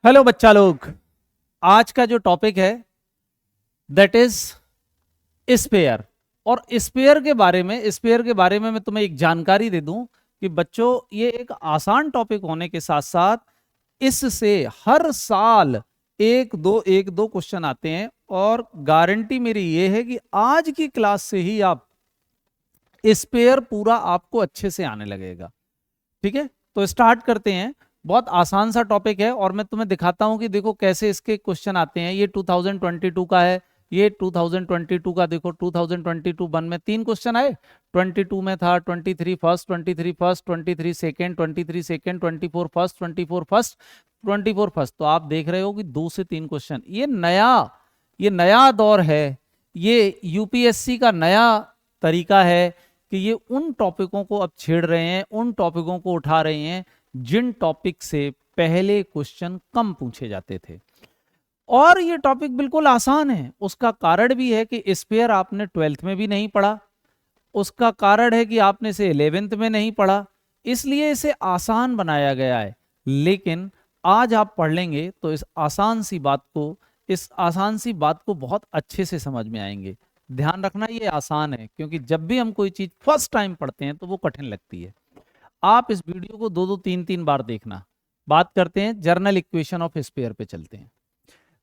Hello बच्चा लोग, आज का जो टॉपिक है दैट इज स्पेयर। और स्पेयर के बारे में मैं तुम्हें एक जानकारी दे दूं कि बच्चों, ये एक आसान टॉपिक होने के साथ साथ इससे हर साल एक दो क्वेश्चन आते हैं। और गारंटी मेरी ये है कि आज की क्लास से ही आप स्पेयर पूरा आपको अच्छे से आने लगेगा। ठीक है, तो स्टार्ट करते हैं। बहुत आसान सा टॉपिक है और मैं तुम्हें दिखाता हूं कि देखो कैसे इसके क्वेश्चन आते हैं। ये 2022 का है। ये 2022 का देखो, 2022 वन में 3 क्वेश्चन आए। 22 में था 23 first, 23 first, 23 second, 23 second, 24 first, 24 first, 24 first. तो आप देख रहे हो कि 2 से 3 क्वेश्चन। ये नया दौर है। ये यूपीएससी का नया तरीका है कि ये उन टॉपिकों को अब छेड़ रहे हैं, उन टॉपिकों को उठा रहे हैं जिन टॉपिक से पहले क्वेश्चन कम पूछे जाते थे। और ये टॉपिक बिल्कुल आसान है। उसका कारण भी है कि स्पेयर आपने 12th में भी नहीं पढ़ा। उसका कारण है कि आपने इसे 11th में नहीं पढ़ा, इसलिए इसे आसान बनाया गया है। लेकिन आज आप पढ़ लेंगे तो इस आसान सी बात को बहुत अच्छे से समझ में आएंगे। ध्यान रखना, ये आसान है क्योंकि जब भी हम कोई चीज फर्स्ट टाइम पढ़ते हैं तो वो कठिन लगती है। आप इस वीडियो को 2-2 3-3 बार देखना। बात करते हैं जर्नल इक्वेशन ऑफ स्पेयर पे चलते हैं।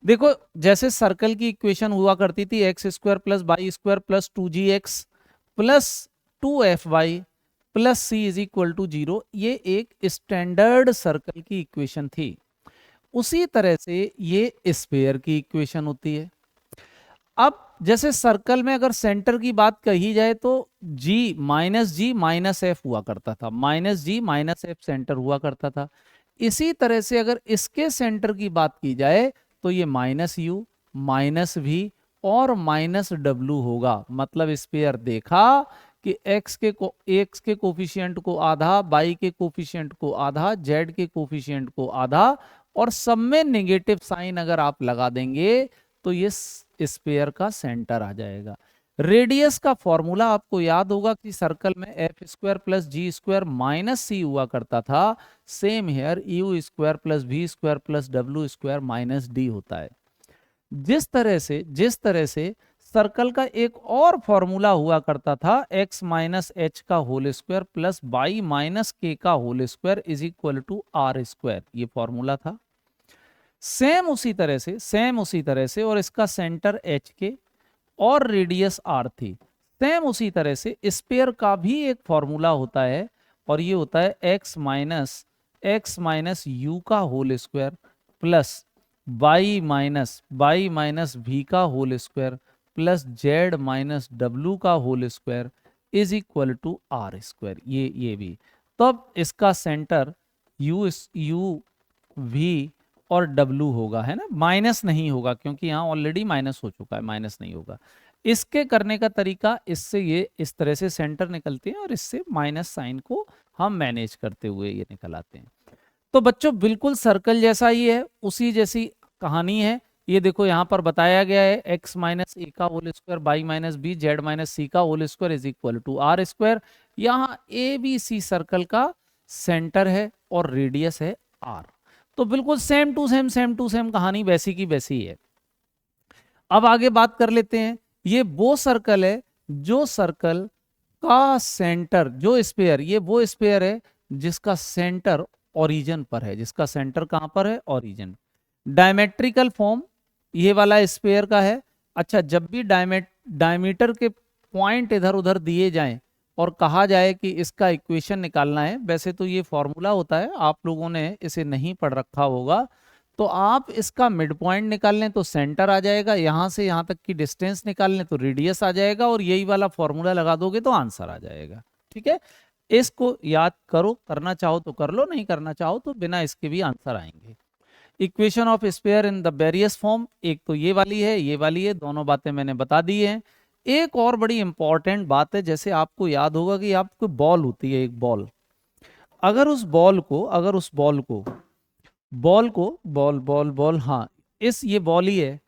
देखो, जैसे सर्कल की इक्वेशन हुआ करती थी x square plus y square plus 2gx plus 2fy plus c is equal to 0, ये एक स्टैंडर्ड सर्कल की इक्वेशन थी। उसी तरह से ये स्फेयर की इक्वेशन होती है। अब जैसे सर्कल में अगर सेंटर की बात कही जाए तो जी माइनस एफ हुआ करता था, माइनस जी माइनस एफ सेंटर हुआ करता था। इसी तरह से अगर इसके सेंटर की बात की जाए तो ये माइनस यू माइनस वी और माइनस डब्ल्यू होगा। मतलब स्पेयर देखा कि एक्स के कोफिशिएंट को आधा, वाई के कोफिशिएंट को आधा, जेड के कोफिशिएंट को आधा, और सब में नेगेटिव साइन अगर आप लगा देंगे तो ये स्पेयर का सेंटर आ जाएगा। रेडियस का फॉर्मूला आपको याद होगा कि सर्कल में f square plus g square minus c हुआ करता था। Same here u square plus v square plus डब्ल्यू स्क्वायर माइनस डी होता है। जिस तरह से सर्कल का एक और फॉर्मूला हुआ करता था, एक्स माइनस एच का whole square plus y minus k का whole square is equal to r square, ये फॉर्मूला था। सेम उसी तरह से और इसका सेंटर एच के और रेडियस आर थी। सेम उसी तरह से स्पेयर का भी एक फॉर्मूला होता है और ये होता है एक्स माइनस यू का whole square plus y minus v का whole square plus z minus डब्ल्यू का whole square is equal to r square. ये भी तब इसका सेंटर यू वी और डब्ल्यू होगा, है ना। माइनस नहीं होगा क्योंकि यहाँ ऑलरेडी माइनस हो चुका है, माइनस नहीं होगा। इसके करने का तरीका, इससे ये इस तरह से सेंटर निकलते हैं और इससे माइनस साइन को हम मैनेज करते हुए ये निकल आते हैं। तो बच्चों बिल्कुल सर्कल जैसा ही है, उसी जैसी कहानी है। ये देखो यहाँ पर बताया गया है एक्स माइनस ए का whole square y minus b z minus c का whole square is equal to r square. यहाँ ए बी सी सर्कल का सेंटर है और रेडियस है आर। तो बिल्कुल सेम टू सेम कहानी वैसी की वैसी है। अब आगे बात कर लेते हैं। ये वो सर्कल है जो सर्कल का सेंटर, जो स्पेयर, ये वो स्पेयर है जिसका सेंटर ओरिजिन पर है। जिसका सेंटर कहां पर है? ओरिजिन। डायमेट्रिकल फॉर्म ये वाला स्पेयर का है। अच्छा, जब भी डायमीटर के पॉइंट इधर उधर दिए जाएं और कहा जाए कि इसका इक्वेशन निकालना है, वैसे तो ये फॉर्मूला होता है, आप लोगों ने इसे नहीं पढ़ रखा होगा, तो आप इसका मिड पॉइंट निकाल लें तो सेंटर आ जाएगा, यहां से यहां तक की डिस्टेंस निकाल लें तो रेडियस आ जाएगा, और यही वाला फॉर्मूला लगा दोगे तो आंसर आ जाएगा। ठीक है, इसको याद करो, करना चाहो तो कर लो, नहीं करना चाहो तो बिना इसके भी आंसर आएंगे। Equation of sphere in the various form, एक तो ये वाली है, ये वाली है, दोनों बातें मैंने बता दी हैं। एक और बड़ी इंपॉर्टेंट बात है, जैसे आपको याद होगा कि आपको बॉल होती है, एक बॉल। अगर उस बॉल को बॉल बॉल बॉल, हाँ, ये बॉल ही है।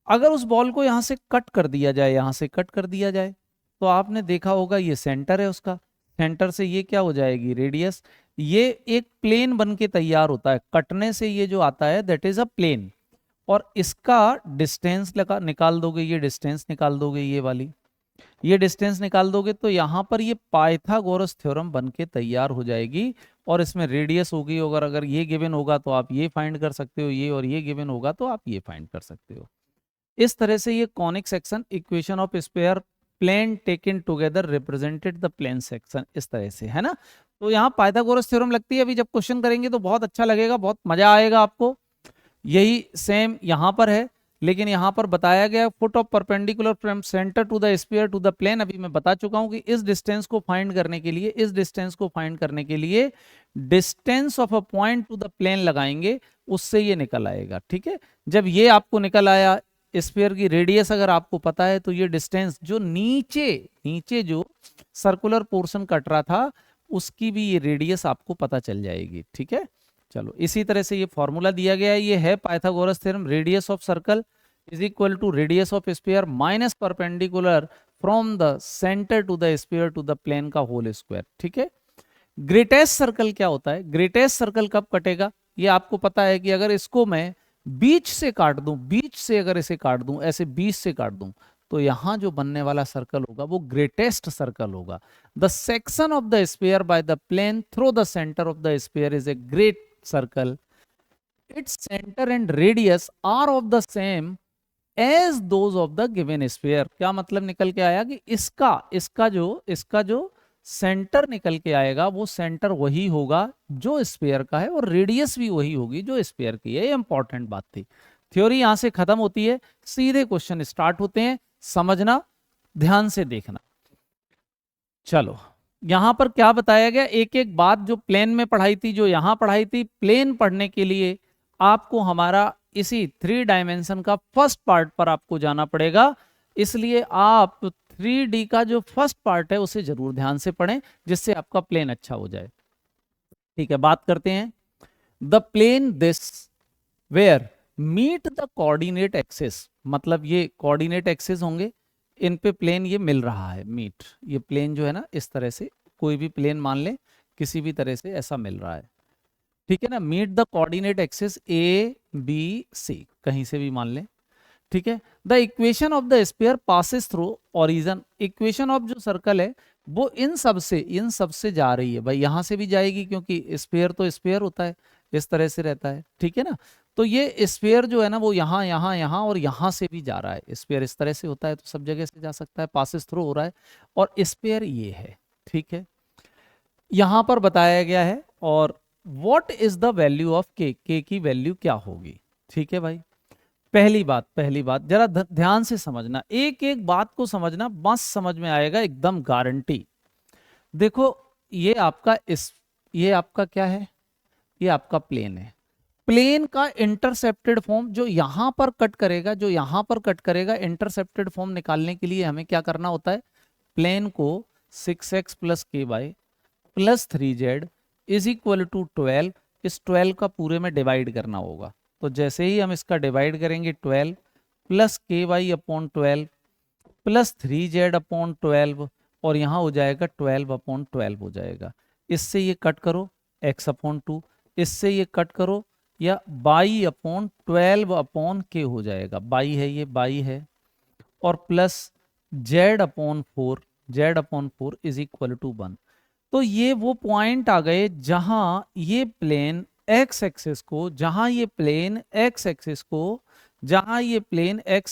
अगर उस बॉल को यहां से कट कर दिया जाए, यहां से कट कर दिया जाए, तो आपने देखा होगा ये सेंटर है उसका। सेंटर से ये क्या हो जाएगी, रेडियस। ये एक प्लेन बन के तैयार होता है, कटने से ये जो आता है दैट इज अ प्लेन, और इसका डिस्टेंस लगा निकाल दोगे, ये डिस्टेंस निकाल दोगे, ये वाली ये डिस्टेंस निकाल दोगे, तो यहां पर ये पाइथागोरस थ्योरम बन के तैयार हो जाएगी, और इसमें रेडियस होगी, अगर ये गिवन होगा तो आप ये फाइंड कर सकते हो, ये, और ये गिवन होगा तो आप ये फाइंड कर सकते हो। इस तरह से ये conic section equation of sphere plane taken together represented the plane section, इस तरह से है ना। तो यहाँ पाइथागोरस थ्योरम लगती है, अभी जब क्वेश्चन करेंगे तो बहुत अच्छा लगेगा, बहुत मजा आएगा आपको। यही सेम यहाँ पर है, लेकिन यहाँ पर बताया गया foot of perpendicular from centre to the sphere to the plane. अभी मैं बता चुका हूँ कि इस डिस्टेंस को फाइंड करने के लिए, इस डिस्टेंस को फाइंड करने के लिए distance of a point to the plane लगाएंगे, उससे ये निकल आएगा। ठीक है, जब ये आपको निकल आया, स्फीयर की रेडियस अगर आपको पता है, तो ये डिस्टेंस जो नीचे नीचे जो सर्कुलर पोर्शन कट रहा था उसकी भी ये रेडियस आपको पता चल जाएगी। ठीक है, चलो इसी तरह से ये फॉर्मूला दिया गया है, ये है Pythagoras theorem, radius of circle is equal to radius of sphere minus perpendicular from the centre to the sphere to the plane का होल स्क्वायर। ठीक है, ग्रेटेस्ट सर्कल क्या होता है, ग्रेटेस्ट सर्कल कब कटेगा, ये आपको पता है कि अगर इसको मैं बीच से काट दूं, बीच से अगर इसे काट दूं, ऐसे बीच से काट दूं, तो यहां जो बनने वाला सर्कल होगा वो ग्रेटेस्ट सर्कल होगा। The section of the sphere by the plane through the centre of the sphere is a great circle, its centre and radius are of the same as those of the given sphere. क्या मतलब निकल के आया कि इसका जो centre निकल के आएगा वो सेंटर वही होगा जो स्फीयर का है, और रेडियस भी वही होगी जो स्फीयर की है। ये इंपॉर्टेंट बात थी। थ्योरी यहां से खत्म होती है, सीधे क्वेश्चन स्टार्ट होते हैं, समझना, ध्यान से देखना। चलो यहां पर क्या बताया गया, एक एक बात जो प्लेन में पढ़ाई थी, जो यहां पढ़ाई थी, प्लेन पढ़ने के लिए आपको हमारा इसी 3 डायमेंशन का फर्स्ट पार्ट पर आपको जाना पड़ेगा, इसलिए आप 3D का जो फर्स्ट पार्ट है उसे जरूर ध्यान से पढ़ें, जिससे आपका प्लेन अच्छा हो जाए। ठीक है, बात करते हैं। The plane this where meet the coordinate axis, मतलब ये कोऑर्डिनेट एक्सिस होंगे, इन पे प्लेन ये मिल रहा है, मीट, ये प्लेन जो है ना, इस तरह से कोई भी प्लेन मान ले, किसी भी तरह से ऐसा मिल रहा है। ठीक है ना, meet the coordinate axis A B C, कहीं से भी मान ले। ठीक है, the equation of the sphere passes through origin, equation of जो सर्कल है वो इन सब से जा रही है भाई, यहां से भी जाएगी, क्योंकि स्फीयर तो स्फीयर होता है, इस तरह से रहता है। ठीक है ना, तो ये स्फीयर जो है ना वो यहाँ यहाँ यहाँ और यहाँ से भी जा रहा है, स्फीयर इस तरह से होता है तो सब जगह से जा सकता है, पासिस थ्रू हो रहा है, और स्फीयर ये है। ठीक है, यहां पर बताया गया है, और what is the value of के की वैल्यू क्या होगी। ठीक है भाई, पहली बात जरा ध्यान से समझना, एक एक बात को समझना, मस्त समझ में आएगा एकदम गारंटी। देखो ये आपका क्या है, ये आपका प्लेन है, प्लेन का इंटरसेप्टेड फॉर्म जो यहां पर कट करेगा, जो यहां पर कट करेगा, इंटरसेप्टेड फॉर्म निकालने के लिए हमें क्या करना होता है, प्लेन को 6x plus k y plus 3z is equal to 12, इस 12 का पूरे में डिवाइड करना होगा। तो जैसे ही हम इसका डिवाइड करेंगे 12 plus k Y upon 12 plus 3z upon 12, और यहाँ हो जाएगा 12 अपॉन 12 हो जाएगा। इससे ये कट करो x अपॉन 2, इससे ये कट करो या बाई अपॉन 12 अपॉन के हो जाएगा, बाई है ये, बाई है, और plus z upon 4 is equal to 1। तो ये वो पॉइंट आ गए जहां ये प्लेन एक्स एक्सिस को, जहां ये plane x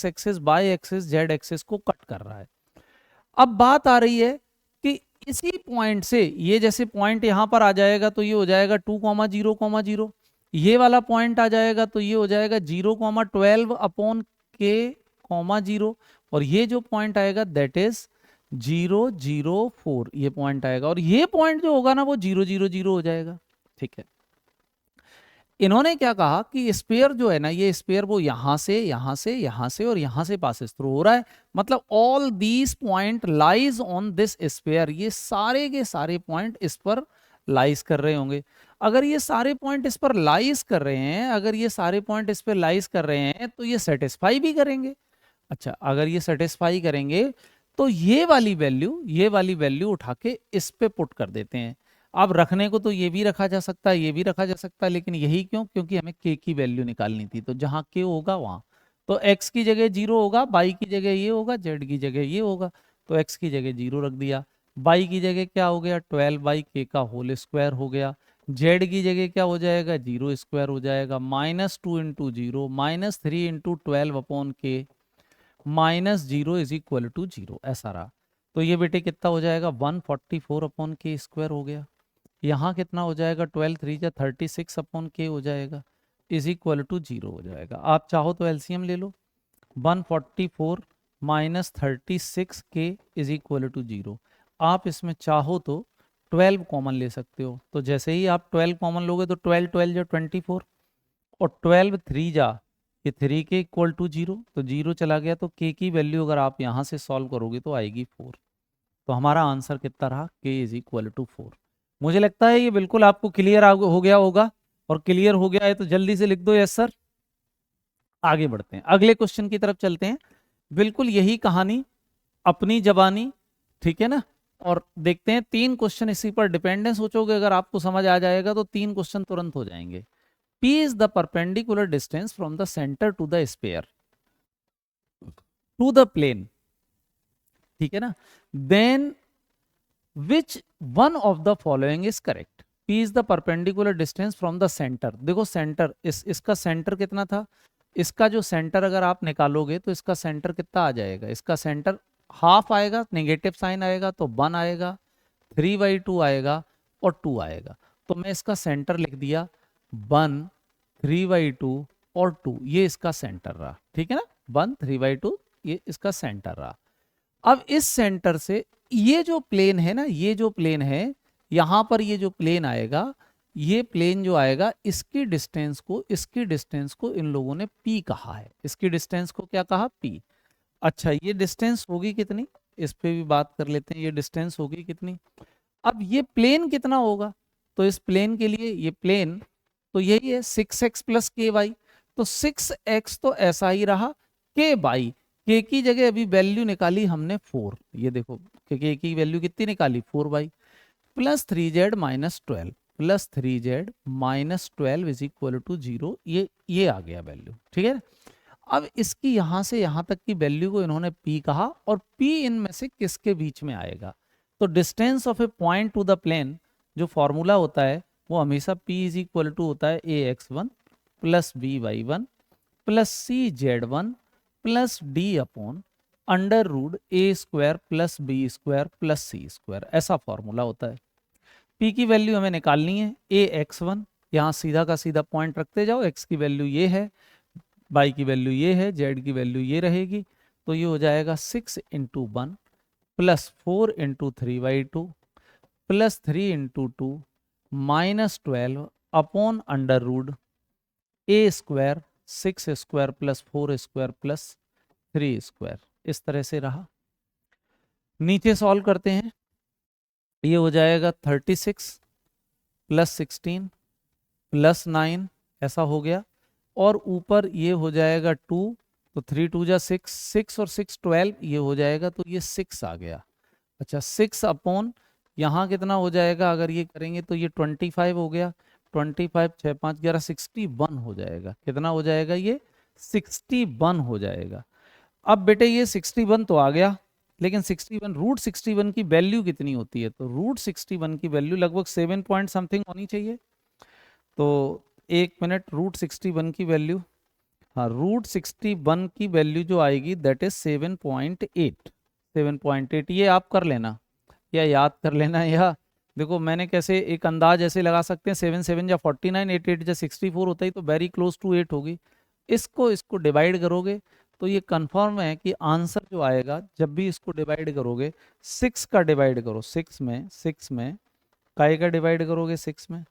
axis y axis z axis को कट कर रहा है। अब बात आ रही है कि इसी पॉइंट से ये जैसे पॉइंट यहां पर आ जाएगा तो ये हो जाएगा 2,0,0, ये वाला पॉइंट आ जाएगा तो ये हो जाएगा 0,12 अपॉन के 0, और ये जो पॉइंट आएगा दैट इज 0,0,4, ये पॉइंट आएगा, और ये पॉइंट जो होगा ना वो 0,0,0 हो जाएगा। ठीक है, इन्होंने क्या कहा कि स्फीयर जो है ना, ये स्फीयर वो यहां से यहां से यहां से और यहां से पासेस थ्रू हो रहा है, मतलब all these point lies on this sphere, ये सारे के सारे पॉइंट इस पर लाइज कर रहे होंगे। अगर ये सारे पॉइंट इस पर लाइज कर रहे हैं, अगर ये सारे पॉइंट इस पर लाइज कर रहे हैं तो ये सेटिस्फाई भी करेंगे। अच्छा, अगर ये सेटिस्फाई करेंगे तो ये वाली वैल्यू उठा के इस पे पुट कर देते हैं। अब रखने को तो ये भी रखा जा सकता है, ये भी रखा जा सकता है, लेकिन यही क्यों? क्योंकि हमें k की वैल्यू निकालनी थी। तो जहां k होगा वहां तो x की जगह 0 होगा, y की जगह ये होगा, z की जगह ये होगा। तो x की जगह 0 रख दिया, y की जगह क्या हो गया 12/k का होल स्क्वायर हो गया, z की जगह क्या हो जाएगा 0 स्क्वायर हो जाएगा, -2 into 0 -3 into 12/k -0 is equal to 0, ऐसा रहा। तो ये बेटे कितना हो जाएगा 144/k स्क्वायर हो गया। यहाँ कितना हो जाएगा 12 3 जा 36/k हो जाएगा, इज इक्वल टू 0 हो जाएगा। आप चाहो तो एलसीएम ले लो, 144 minus 36k is equal to 0। आप इसमें चाहो तो 12 कॉमन ले सकते हो। तो जैसे ही आप 12 कॉमन लोगे तो 12 12 जा 24 और 12 3 जा ये 3 के इक्वल टू 0, तो 0 चला गया। तो k की वैल्यू अगर आप यहाँ से सॉल्व करोगे तो आएगी 4। तो हमारा आंसर कितना रहा k इज इक्वल टू 4। मुझे लगता है ये बिल्कुल आपको क्लियर हो गया होगा, और क्लियर हो गया है तो जल्दी से लिख दो यस सर। आगे बढ़ते हैं, अगले क्वेश्चन की तरफ चलते हैं। बिल्कुल यही कहानी अपनी जबानी, ठीक है ना। और देखते हैं 3 क्वेश्चन इसी पर डिपेंड है। सोचोगे अगर आपको समझ आ जाएगा तो 3 क्वेश्चन तुरंत हो जाएंगे। P is the perpendicular distance from the center to the sphere to the plane, ठीक है ना। Then which one of the following is correct? P is the perpendicular distance from the center। देखो centre इसका centre कितना था, इसका जो centre अगर आप निकालोगे तो इसका सेंटर कितना आ जाएगा, इसका सेंटर हाफ आएगा, नेगेटिव साइन आएगा तो 1 आएगा, 3/2 आएगा और 2 आएगा। तो मैं इसका सेंटर लिख दिया 1 3/2 और 2, ये इसका सेंटर रहा, ठीक है ना। 1 3/2 ये इसका सेंटर रहा। अब इस सेंटर से ये जो प्लेन है ना, ये जो प्लेन है यहां पर, ये जो प्लेन आएगा, ये प्लेन जो आएगा इसकी डिस्टेंस को इन लोगों ने p कहा है। इसकी डिस्टेंस को क्या कहा, p। अच्छा ये डिस्टेंस होगी कितनी, इस पे भी बात कर लेते हैं। ये डिस्टेंस होगी कितनी, अब ये प्लेन कितना होगा, तो इस प्लेन के लिए ये प्लेन तो यही है 6x प्लस के वाई। तो 6x तो ऐसा ही रहा, के बाई के की जगह अभी वैल्यू निकाली हमने 4, ये देखो के की वैल्यू कितनी निकाली 4/, plus 3z minus 12 plus 3z minus 12 is equal to 0, ये आ गया वैल्यू, ठीक है। अब इसकी यहां से यहां तक की वैल्यू को इन्होंने p कहा, और p इनमें से किसके बीच में आएगा। तो distance of a point to the plane जो फॉर्मूला होता है वो हमेशा p इज इक्वल टू होता है ax1 plus by1 plus cz1 plus d upon under root a² plus b² plus c², ऐसा फॉर्मूला होता है। p की वैल्यू हमें निकालनी है ax1, यहाँ सीधा का सीधा पॉइंट रखते जाओ, x की वैल्यू ये है, y की वैल्यू ये है, z की वैल्यू ये रहेगी। तो ये हो जाएगा 6 into 1 plus 4 into 3/2 plus 3 into 2 minus 12 upon under root a² 6² plus 4² plus 3², इस तरह से रहा। नीचे सॉल्व करते हैं, ये हो जाएगा 36 प्लस 16 प्लस 9, ऐसा हो गया। और ऊपर ये हो जाएगा 2, तो 3 2 जा 6, 6 और 6 12, ये हो जाएगा, तो ये 6 आ गया। अच्छा 6 अपॉन यहाँ कितना हो जाएगा, अगर ये करेंगे तो ये 25 हो गया, 25 6 5 11 61 हो जाएगा। कितना हो जाएगा, ये 61 हो जाएगा। अब बेटे ये 61 तो आ गया, लेकिन 61 रूट 61 की वैल्यू कितनी होती है, तो रूट 61 की वैल्यू लगभग 7 पॉइंट समथिंग होनी चाहिए। तो एक मिनट, रूट 61 की वैल्यू, हाँ रूट 61 की वैल्यू जो आएगी दैट इज 7.8, 7.8 ये आप कर लेना या याद कर लेना। या देखो मैंने कैसे एक अंदाज ऐसे लगा सकते हैं, 7 7 जा 49, 8 8 जा 64 होता ही, तो वेरी क्लोज टू 8 होगी। इसको डिवाइड करोगे तो ये कंफर्म है कि आंसर जो आएगा, जब भी इसको डिवाइड करोगे 6 का डिवाइड करो 6 में काय का डिवाइड करोगे 6 में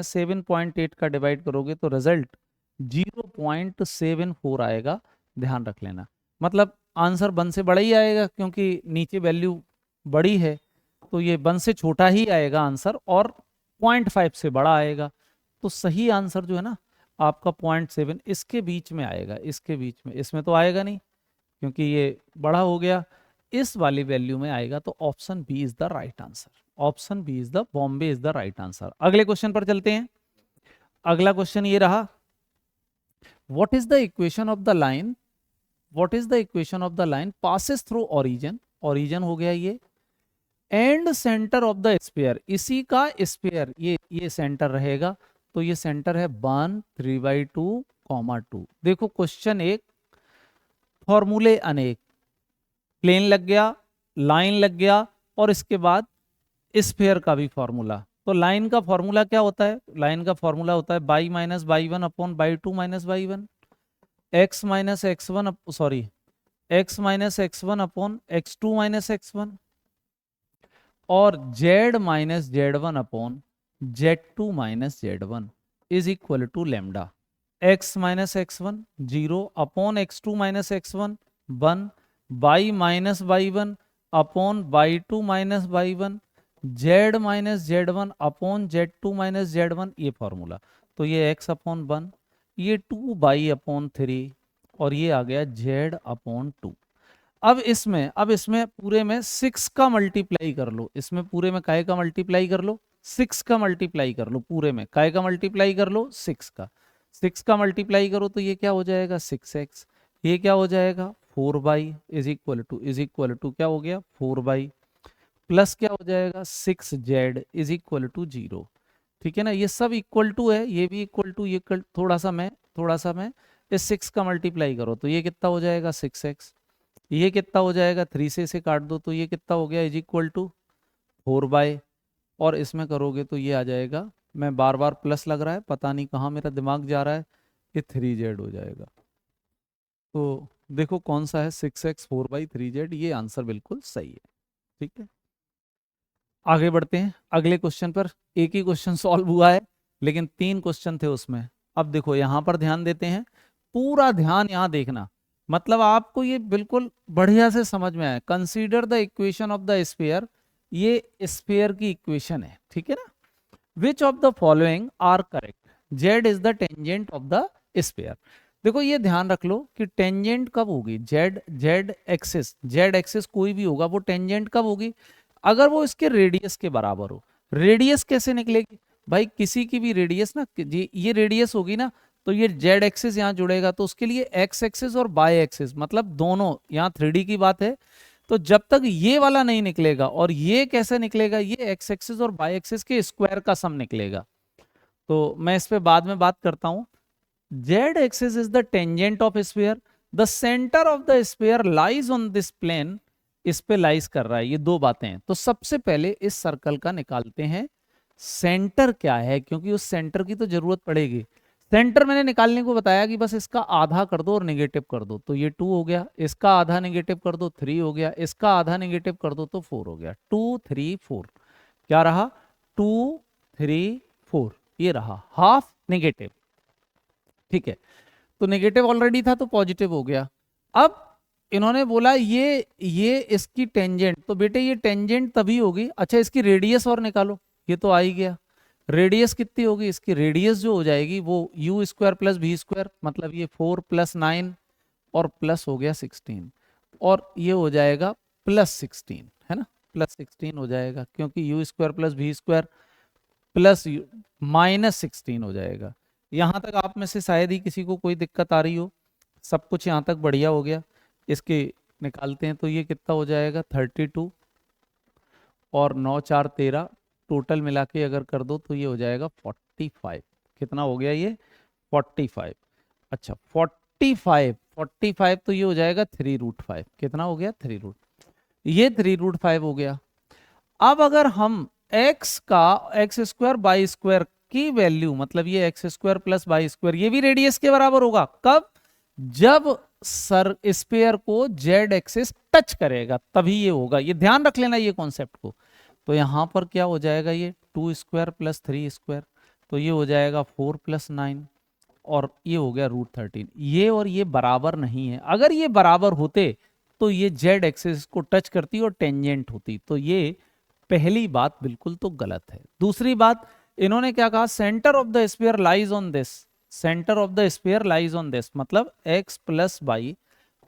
7.8 का डिवाइड करोगे तो रिजल्ट 0.74 आएगा, ध्यान रख लेना। मतलब आंसर 1 से बड़ा ही आएगा, क्योंकि नीचे वैल्यू बड़ी है, तो ये 1 से छोटा ही आएगा आंसर, और 0.5 से बड़ा आएगा। तो सही आंसर जो है ना आपका 0.7 इसके बीच में आएगा, इसके बीच में, इसमें तो आएगा नहीं, क्योंकि ये बड़ा हो गया, इस वाली वैल्यू में आएगा, तो option B is the right answer. Option B is the बॉम्बे इज द राइट आंसर। अगले क्वेश्चन पर चलते हैं। अगला क्वेश्चन ये रहा, what is the equation of the line, what is the equation of the line passes through origin, origin हो गया ये, and centre of the sphere, इसी का स्फीयर ये सेंटर रहेगा, तो ये सेंटर है 1 3/2, 2। देखो क्वेश्चन एक, फॉर्मूले अनेक, प्लेन लग गया, लाइन लग गया, और इसके बाद स्फीयर का भी फॉर्मूला। तो लाइन का फॉर्मूला क्या होता है? लाइन का फॉर्मूला होता है y minus y one upon y two minus y one, x minus x one, sorry x minus x one upon x two minus x one, और z minus z one upon z two minus z one is equal to lambda. X minus x one 0 upon x two minus x one 1, y minus y one upon y two minus y one, z minus z one upon z two minus z one, ये formula. तो ये x upon 1, ये 2 by upon 3, और ये आ गया Z upon 2। अब इसमें पूरे में 6 का मल्टीप्लाई कर लो, इसमें पूरे में काय का मल्टीप्लाई कर लो, 6 का मल्टीप्लाई कर लो, पूरे में काय का मल्टीप्लाई कर लो, 6 का। 6 का मल्टीप्लाई करो तो ये क्या हो जाएगा 6x, ये क्या हो जाएगा 4y इज इक्वल टू क्या हो गया 4y, प्लस क्या हो जाएगा 6z इज इक्वल टू 0। ठीक है ना, ये सब इक्वल टू है, ये भी इक्वल टू, ये थोड़ा सा मैं इस 6 का मल्टीप्लाई करो तो ये कितना हो जाएगा 6x, ये कितना हो जाएगा 3 से इसे काट दो तो ये कितना हो गया इज इक्वल टू 4y, और इसमें करोगे तो ये आ जाएगा, मैं बार बार प्लस लग रहा है, पता नहीं कहाँ मेरा दिमाग जा रहा है, ये 3z हो जाएगा। तो देखो कौन सा है 6x 4y 3z, ये आंसर बिल्कुल सही है। ठीक है, आगे बढ़ते हैं अगले क्वेश्चन पर। एक ही क्वेश्चन सॉल्व हुआ है लेकिन 3 क्वेश्चन थे उसमें। अब देखो यहां पर ध्यान देते हैं, पूरा ध्यान यहां देखना, मतलब आपको ये बिल्कुल बढ़िया से समझ में आए। Consider the equation of the sphere, ये स्फीयर की इक्वेशन है, ठीक है ना। Which of the following are correct, z is the tangent of the sphere. देखो ये ध्यान रख लो कि टेंजेंट कब होगी, जेड एक्सिस कोई भी होगा, वो टेंजेंट कब होगी, अगर वो इसके रेडियस के बराबर हो। रेडियस कैसे निकलेगी भाई, किसी की भी रेडियस ना, ये रेडियस होगी ना, तो ये जेड एक्सिस यहाँ जुड़ेगा, तो उसके लिए एक्स एक्सिस और बाय एक्सिस, मतलब दोनों, यहाँ 3D की बात है, तो जब तक ये वाला नहीं निकलेगा, और ये कैसे निकलेगा, ये एक्स एक्सिस और बाय एक्सिस के स्क्वायर का सम निकलेगा। तो मैं इस पे बाद में बात करता हूं। Z axis is the tangent of sphere, the centre of the sphere lies on this plane, इस पे लाइज कर रहा है, ये दो बातें हैं। तो सबसे पहले इस सर्कल का निकालते हैं सेंटर क्या है, क्योंकि उस सेंटर की तो जरूरत पड़ेगी। सेंटर मैंने निकालने को बताया कि बस इसका आधा कर दो और नेगेटिव कर दो, तो ये 2 हो गया, इसका आधा नेगेटिव कर दो 3 हो गया, इसका आधा नेगेटिव कर दो तो 4 हो गया। 2 3 4 क्या रहा 2 3 4, ये रहा हाफ नेगेटिव। ठीक है, तो नेगेटिव ऑलरेडी था तो पॉजिटिव हो गया। अब इन्होंने बोला ये इसकी टेंजेंट, तो बेटे ये टेंजेंट तभी होगी, अच्छा इसकी रेडियस और निकालो, ये तो आ ही गया। रेडियस कितनी होगी, इसकी रेडियस जो हो जाएगी वो u square plus B square, मतलब ये 4 + 9 और प्लस हो गया 16, और ये हो जाएगा +16, है ना, +16 हो जाएगा, क्योंकि u square plus B square plus -16 हो जाएगा। यहाँ तक आप में से शायद ही किसी को कोई दिक्कत आ रही हो, सब कुछ यहाँ तक बढ़िया हो गया। इसके निकालते हैं तो ये कितना हो जाएगा 32 और 9 4 13, टोटल मिला के अगर कर दो तो ये हो जाएगा 45। कितना हो गया ये 45। अच्छा 45 तो ये हो जाएगा 3√5, कितना हो गया 3√, ये 3√5 हो गया। अब अगर हम x का एक्स स्क्वायर बाई स्क्वायर की वैल्यू, मतलब ये x square plus by square, ये भी रेडियस के बराबर होगा, कब, जब सर स्फीयर को जेड एक्सिस टच करेगा तभी ये होगा, ये ध्यान रख लेना ये कॉन्सेप्ट को। तो यहां पर क्या हो जाएगा, ये 2 स्क्वायर प्लस 3 स्क्वायर, तो ये हो जाएगा 4 + 9 और ये हो गया √13। ये और ये बराबर नहीं है, अगर ये बराबर होते तो ये जेड एक्सिस को टच करती और टेंजेंट होती, तो ये पहली बात बिल्कुल तो गलत है। दूसरी बात, इन्होंने क्या कहा, centre of the sphere lies on this, centre of the sphere lies on this, मतलब x + y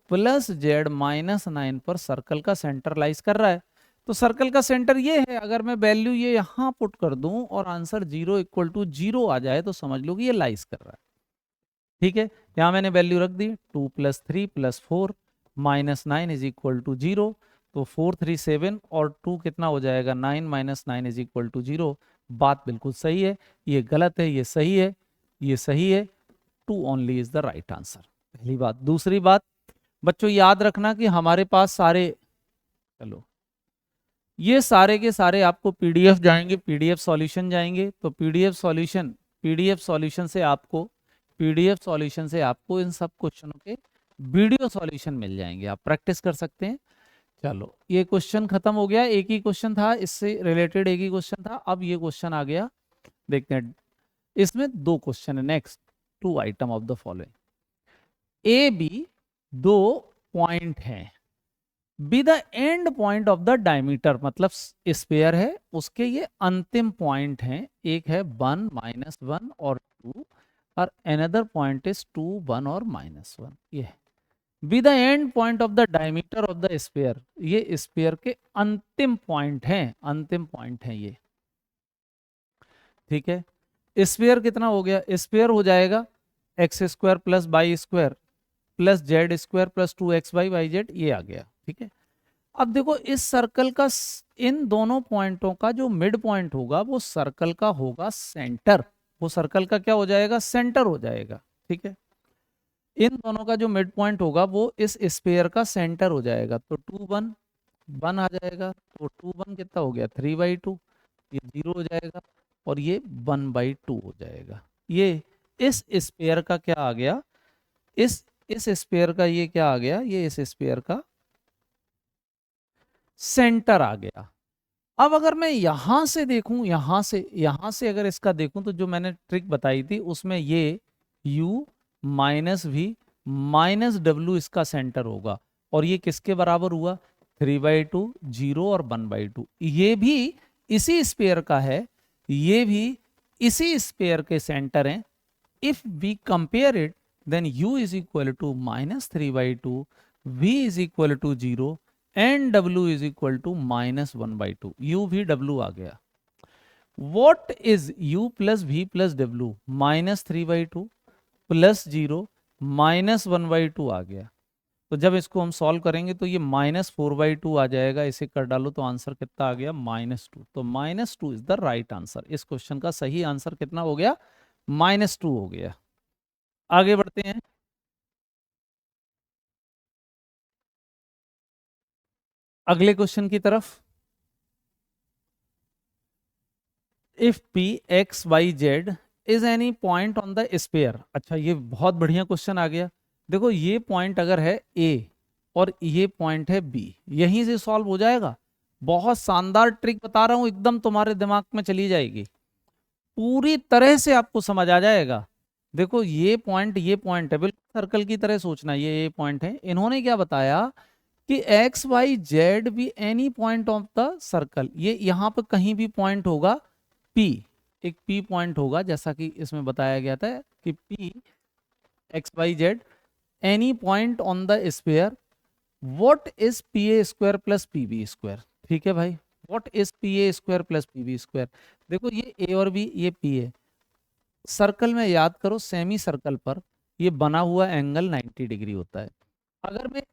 plus z minus 9 पर सर्कल का सेंटर लाइज कर रहा है। तो सर्कल का सेंटर ये है, अगर मैं वैल्यू ये यहां पुट कर दूं और आंसर 0 इक्वल टू 0 आ जाए तो समझ लो कि ये लाइज कर रहा है। ठीक है, यहां मैंने वैल्यू रख दी 2 + 3 + 4 -9 इज इक्वल टू 0। तो 4 3 7 और 2 कितना हो जाएगा 9 - 9 इज इक्वल टू 0। बात बिल्कुल सही है, ये गलत है, ये सही है, ये सही है। 2 only is the right answer, पहली बात। दूसरी बात बच्चों याद रखना कि हमारे पास सारे, चलो ये सारे के सारे आपको पीडीएफ जाएंगे, पीडीएफ सॉल्यूशन जाएंगे। तो पीडीएफ सॉल्यूशन से आपको इन सब क्वेश्चनों के वीडियो सॉल्यूशन मिल जाएंगे, आप प्रैक्टिस कर सकते हैं। चलो ये क्वेश्चन खत्म हो गया, एक ही क्वेश्चन था इससे रिलेटेड, एक ही क्वेश्चन था। अब ये क्वेश्चन आ गया, देखते हैं इसमें 2 क्वेश्चन है। Next 2 item of the following, a b 2 point हैं, b the end point of the diameter, मतलब स्फीयर है उसके ये अंतिम पॉइंट हैं। एक है 1 -1 और 2 और अनदर पॉइंट इज 2 1 और -1। ये B the end point of the diameter of the sphere, ये स्फीयर के अंतिम पॉइंट हैं, अंतिम पॉइंट हैं ये। ठीक है, स्फीयर कितना हो गया, स्फीयर हो जाएगा x² + y² + z² + 2xy(yz), ये आ गया। ठीक है, अब देखो इस सर्कल का इन दोनों पॉइंटों का जो मिड पॉइंट होगा वो सर्कल का होगा सेंटर, वो सर्कल का क्या हो जाएगा, सेंटर हो जाएगा। ठीक है, इन दोनों का जो मिड पॉइंट होगा वो इस स्फीयर का सेंटर हो जाएगा। तो 2 1 1 आ जाएगा, तो 2 1 कितना हो गया 3/2, ये 0 हो जाएगा और ये 1/2 हो जाएगा। ये इस स्फीयर का क्या आ गया, इस स्फीयर का ये क्या आ गया, ये इस स्फीयर का सेंटर आ गया। अब अगर मैं यहां से देखूं, यहां से अगर इसका देखूं तो जो मैंने ट्रिक बताई थी उसमें ये u -v -w इसका सेंटर होगा और ये किसके बराबर हुआ 3/2, 0 और 1/2। ये भी इसी स्फीयर का है, ये भी इसी स्फीयर के सेंटर हैं। If we compare it then u is equal to -3/2, v is equal to 0 and w is equal to -1/2। u v w आ गया। What is u + v + w, -3/2 + 0 -1/2 आ गया। तो जब इसको हम सॉल्व करेंगे तो ये -4/2 आ जाएगा, इसे कर डालो तो आंसर कितना आ गया -2। तो -2 इज द राइट आंसर। इस क्वेश्चन का सही आंसर कितना हो गया -2 हो गया। आगे बढ़ते हैं, अगले क्वेश्चन की तरफ। If p x y z is any point on the sphere. अच्छा ये बहुत बढ़िया क्वेश्चन आ गया। देखो ये पॉइंट अगर है a और ये पॉइंट है b, यहीं से सॉल्व हो जाएगा। बहुत शानदार ट्रिक बता रहा हूं, एकदम तुम्हारे दिमाग में चली जाएगी, पूरी तरह से आपको समझ आ जाएगा। देखो ये पॉइंट है, बिल्कुल सर्कल की तरह सोचना, ये पॉइंट है। इन्होंने क्या बताया कि एक्स वाई जेड भी any point of the circle, ये यहाँ पर कहीं भी पॉइंट होगा P, एक P पॉइंट होगा, जैसा कि इसमें बताया गया था कि P x y z any point on the sphere, what is PA² + PB²। ठीक है भाई, व्हाट इज PA² + PB²। देखो ये A और B, ये P है। सर्कल में याद करो, सेमी सर्कल पर ये बना हुआ एंगल 90 डिग्री होता है। अगर मैं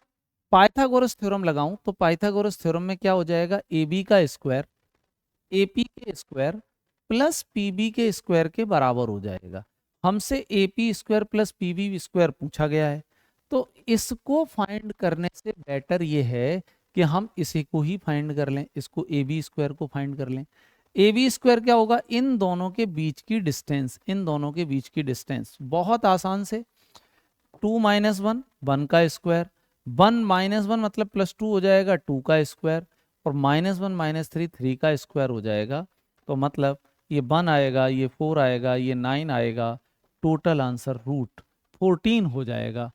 पाइथागोरस थ्योरम लगाऊं तो पाइथागोरस थ्योरम में क्या हो जाएगा, AB का स्क्वायर AP के स्क्वायर प्लस PB के स्क्वायर के बराबर हो जाएगा। हमसे AP² + PB² पूछा गया है, तो इसको फाइंड करने से बेटर ये है कि हम इसी को ही फाइंड कर लें, इसको AB² को फाइंड कर लें। AB² क्या होगा, इन दोनों के बीच की डिस्टेंस, इन दोनों के बीच की डिस्टेंस बहुत आसान से 2 - 1 1 का स्क्वायर, 1 - 1 मतलब +2 हो जाएगा 2 का स्क्वायर, और -1 - 3 3 का स्क्वायर हो जाएगा। तो मतलब ये 1 आएगा, ये 4 आएगा, ये 9 आएगा, टोटल आंसर रूट 14 हो जाएगा,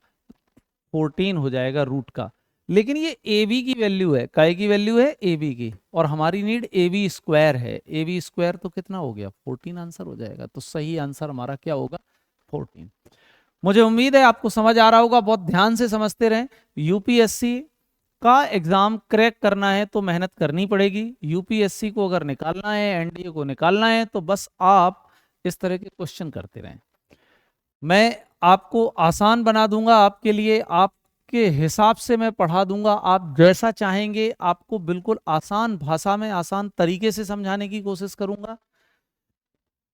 14 हो जाएगा रूट का। लेकिन ये AB की वैल्यू है, काय की वैल्यू है AB की, और हमारी नीड AB² है। AB² तो कितना हो गया 14 आंसर हो जाएगा। तो सही आंसर हमारा क्या होगा 14। मुझे उम्मीद है आपको समझ आ रहा होगा, बहुत ध्यान से समझते रहें। यूपीएससी का एग्जाम क्रैक करना है तो मेहनत करनी पड़ेगी। यूपीएससी को अगर निकालना है, एनडीए को निकालना है, तो बस आप इस तरह के क्वेश्चन करते रहें। मैं आपको आसान बना दूंगा आपके लिए, आपके हिसाब से मैं पढ़ा दूंगा, आप जैसा चाहेंगे आपको बिल्कुल आसान भाषा में आसान तरीके से समझाने की कोशिश करूंगा।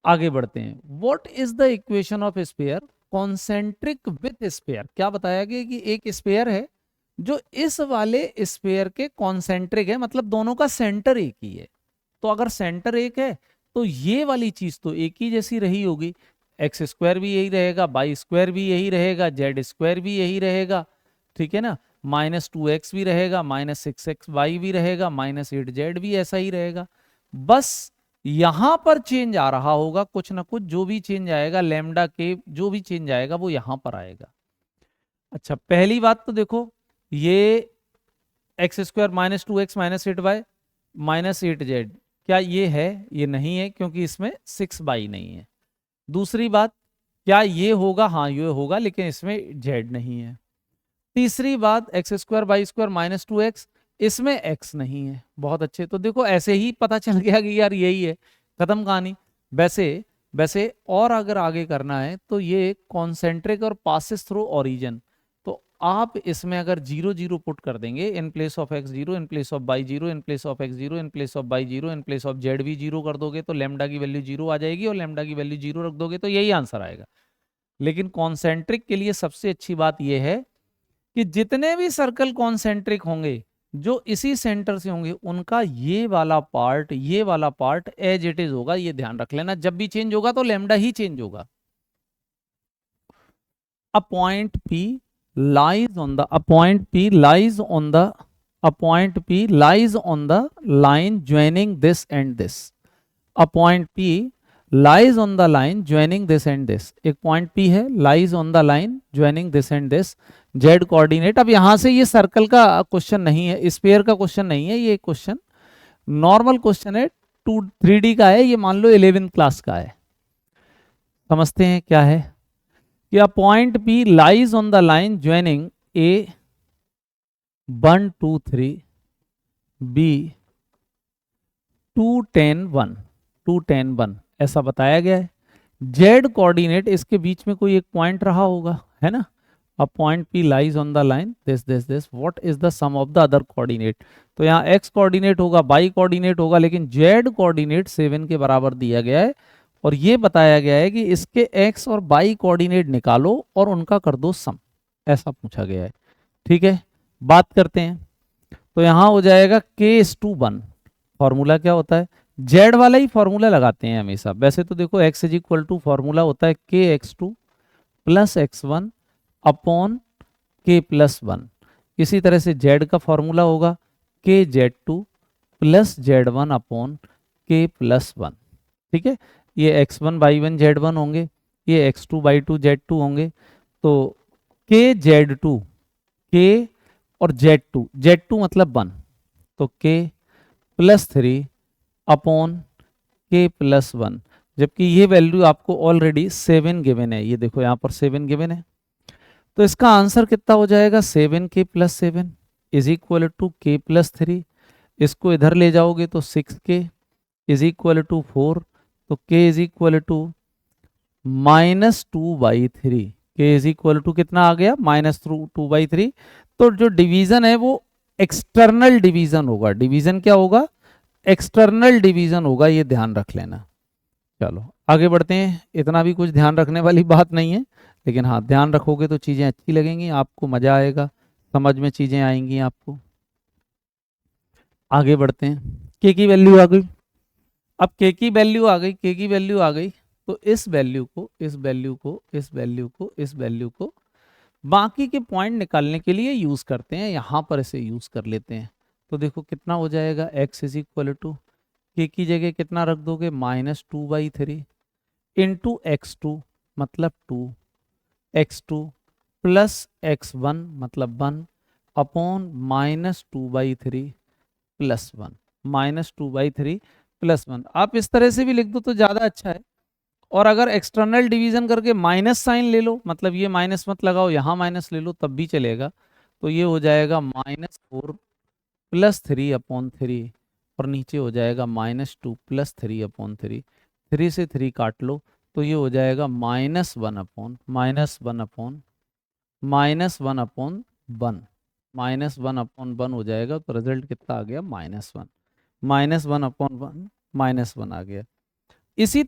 आगे बढ़ते हैं। What is the equation of sphere concentric with sphere? क्या बताया गया कि एक स्फीयर है जो इस वाले स्फीयर के कॉन्सेंट्रिक है, मतलब दोनों का सेंटर एक ही है। तो अगर सेंटर एक है तो ये वाली चीज तो एक ही जैसी रही होगी, एक्स स्क्वायर भी यही रहेगा, वाई स्क्वायर भी यही रहेगा, जेड स्क्वायर भी यही रहेगा, ठीक है ना, -2x भी रहेगा, -6xy भी रहेगा, -8z भी ऐसा ही रहेगा। बस यहां पर चेंज आ रहा होगा कुछ ना कुछ, जो भी चेंज आएगा लैम्डा के जो भी चेंज आएगा वो यहां पर आएगा। अच्छा, पहली बात तो देखो, ये x square -2x -8y -8z, क्या ये है? ये नहीं है, क्योंकि इसमें 6y नहीं है। दूसरी बात, क्या ये होगा? हाँ ये होगा, लेकिन इसमें z नहीं है। तीसरी बात, x square Y square -2x, इसमें x नहीं है। बहुत अच्छे, तो देखो ऐसे ही पता चल गया कि यार यही है, खत्म कहानी। वैसे वैसे और अगर आगे करना है तो ये कॉन्सेंट्रिक और पासिस थ्रू ओरिजिन, तो आप इसमें अगर 0 0 पुट कर देंगे, in place of x 0, in place of y 0, in place of x 0, in place of y 0, in place of z भी 0 कर दोगे तो लैम्डा की वैल्यू 0 आ जाएगी, और लैम्डा की वैल्यू 0 रख दोगे तो यही आंसर आएगा। लेकिन कॉन्सेंट्रिक के लिए सबसे अच्छी बात यह है कि जितने भी सर्कल कॉन्सेंट्रिक होंगे जो इसी सेंटर से होंगे, उनका ये वाला पार्ट एज इट इज होगा। ये ध्यान रख लेना, जब भी चेंज होगा तो लैम्डा ही चेंज होगा। A point P lies on the a point P lies on the a point P lies on the line joining this and this. A point P lies on the line joining this and this. एक point P है, lies on the line joining this and this. Z coordinate, अब यहां से ये circle का question नहीं है, sphere का क्वेश्चन नहीं है, ये क्वेश्चन नॉर्मल क्वेश्चन है, 3D का है, ये मान लो 11th क्लास का है। समझते हैं क्या है कि a point P lies on the line joining A 1 2 3 B 2 10 1 2 10 1 ऐसा बताया गया है। Z कोऑर्डिनेट, इसके बीच में कोई एक पॉइंट रहा होगा, है ना। A point P lies on the line this what is the sum of the other coordinate? तो यहाँ x कोऑर्डिनेट होगा, y कोऑर्डिनेट होगा, लेकिन z कोऑर्डिनेट 7 के बराबर दिया गया है, और ये बताया गया है कि इसके x और y कोऑर्डिनेट निकालो और उनका कर दो सम, ऐसा पूछा गया है। ठीक है, बात करते हैं। तो यहाँ हो जाएगा k/1, फॉर्मूला क्या होता है, z वाला ही फॉर्मूला लगाते हैं हमेशा। वैसे तो देखो x is equal to formula होता है kx2 plus x1 upon k+1। इसी तरह से z का फॉर्मूला होगा kz2 plus z1 upon k+1। ठीक है, ये x1 y1 z1 होंगे, ये x2 y2 z2 होंगे। तो kz2 k और z2 मतलब 1, तो k+3 अपॉन k+1, जबकि ये वैल्यू आपको ऑलरेडी 7 गिवन है, ये देखो यहाँ पर 7 गिवन है। तो इसका आंसर कितना हो जाएगा, 7k + 7 is equal to k+3। इसको इधर ले जाओगे तो 6k इज इक्वल टू 4, तो k is equal to -2/3। k is equal to कितना आ गया, -2/3। तो जो डिवीजन है वो एक्सटर्नल डिवीजन होगा। डिवीजन क्या होगा, एक्सटर्नल डिवीजन होगा, ये ध्यान रख लेना। चलो आगे बढ़ते हैं, इतना भी कुछ ध्यान रखने वाली बात नहीं है, लेकिन हाँ ध्यान रखोगे तो चीजें अच्छी लगेंगी, आपको मजा आएगा, समझ में चीजें आएंगी आपको। आगे बढ़ते हैं, k की वैल्यू आ गई। अब k की वैल्यू आ गई, k की वैल्यू आ गई, तो इस वैल्यू को इस वैल्यू को इस वैल्यू को इस वैल्यू को बाकी के पॉइंट निकालने के लिए यूज करते हैं, यहां पर इसे यूज कर लेते हैं। तो देखो कितना हो जाएगा, x is equal to k की जगह कितना रख दोगे, -2/3 इंटू x2 मतलब 2, x2 प्लस x1 मतलब 1 अपॉन -2/3 प्लस 1, -2/3 प्लस 1। आप इस तरह से भी लिख दो तो ज़्यादा अच्छा है, और अगर एक्सटर्नल डिवीजन करके माइनस साइन ले लो, मतलब ये माइनस मत लगाओ, यहाँ माइनस ले लो तब भी चलेगा, तो ये हो जाएगा -4 + 3/3 और नीचे हो जाएगा -2 + 3/3। 3 से 3 काट लो तो ये हो जाएगा -1/1 -1/1 हो जाएगा। तो रिजल्ट कितना आ गया? -1 -1/1 आ गया। इसी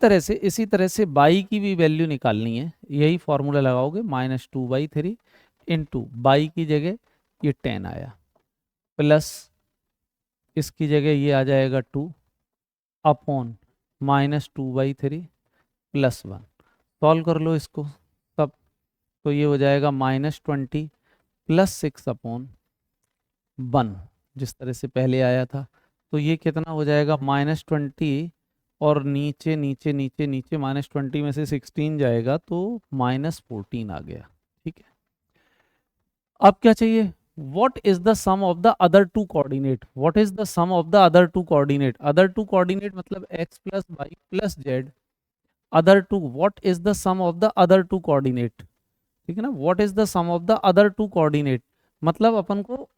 तरह से बाई की भी वैल्यू निकालनी है, यही फॉर्मूला लगाओगे, -2/3 इंटू बाई की जगह ये 10 आया, प्लस इसकी जगह ये आ जाएगा 2 अपॉन -2/3 + 1। सॉल्व कर लो इसको सब, तो ये हो जाएगा -20 + 6/1, जिस तरह से पहले आया था। तो ये कितना हो जाएगा? -20 और नीचे नीचे नीचे नीचे -20 में से 16 जाएगा तो -14 आ गया। ठीक है, अब क्या चाहिए? What is the sum of the other two coordinate? What is the sum of the other two coordinate? Other two coordinate मतलब x plus y plus z. Other two, what is the sum of the other two coordinate? ठीक है ना? What is the sum of the other two coordinate? मतलब अपन को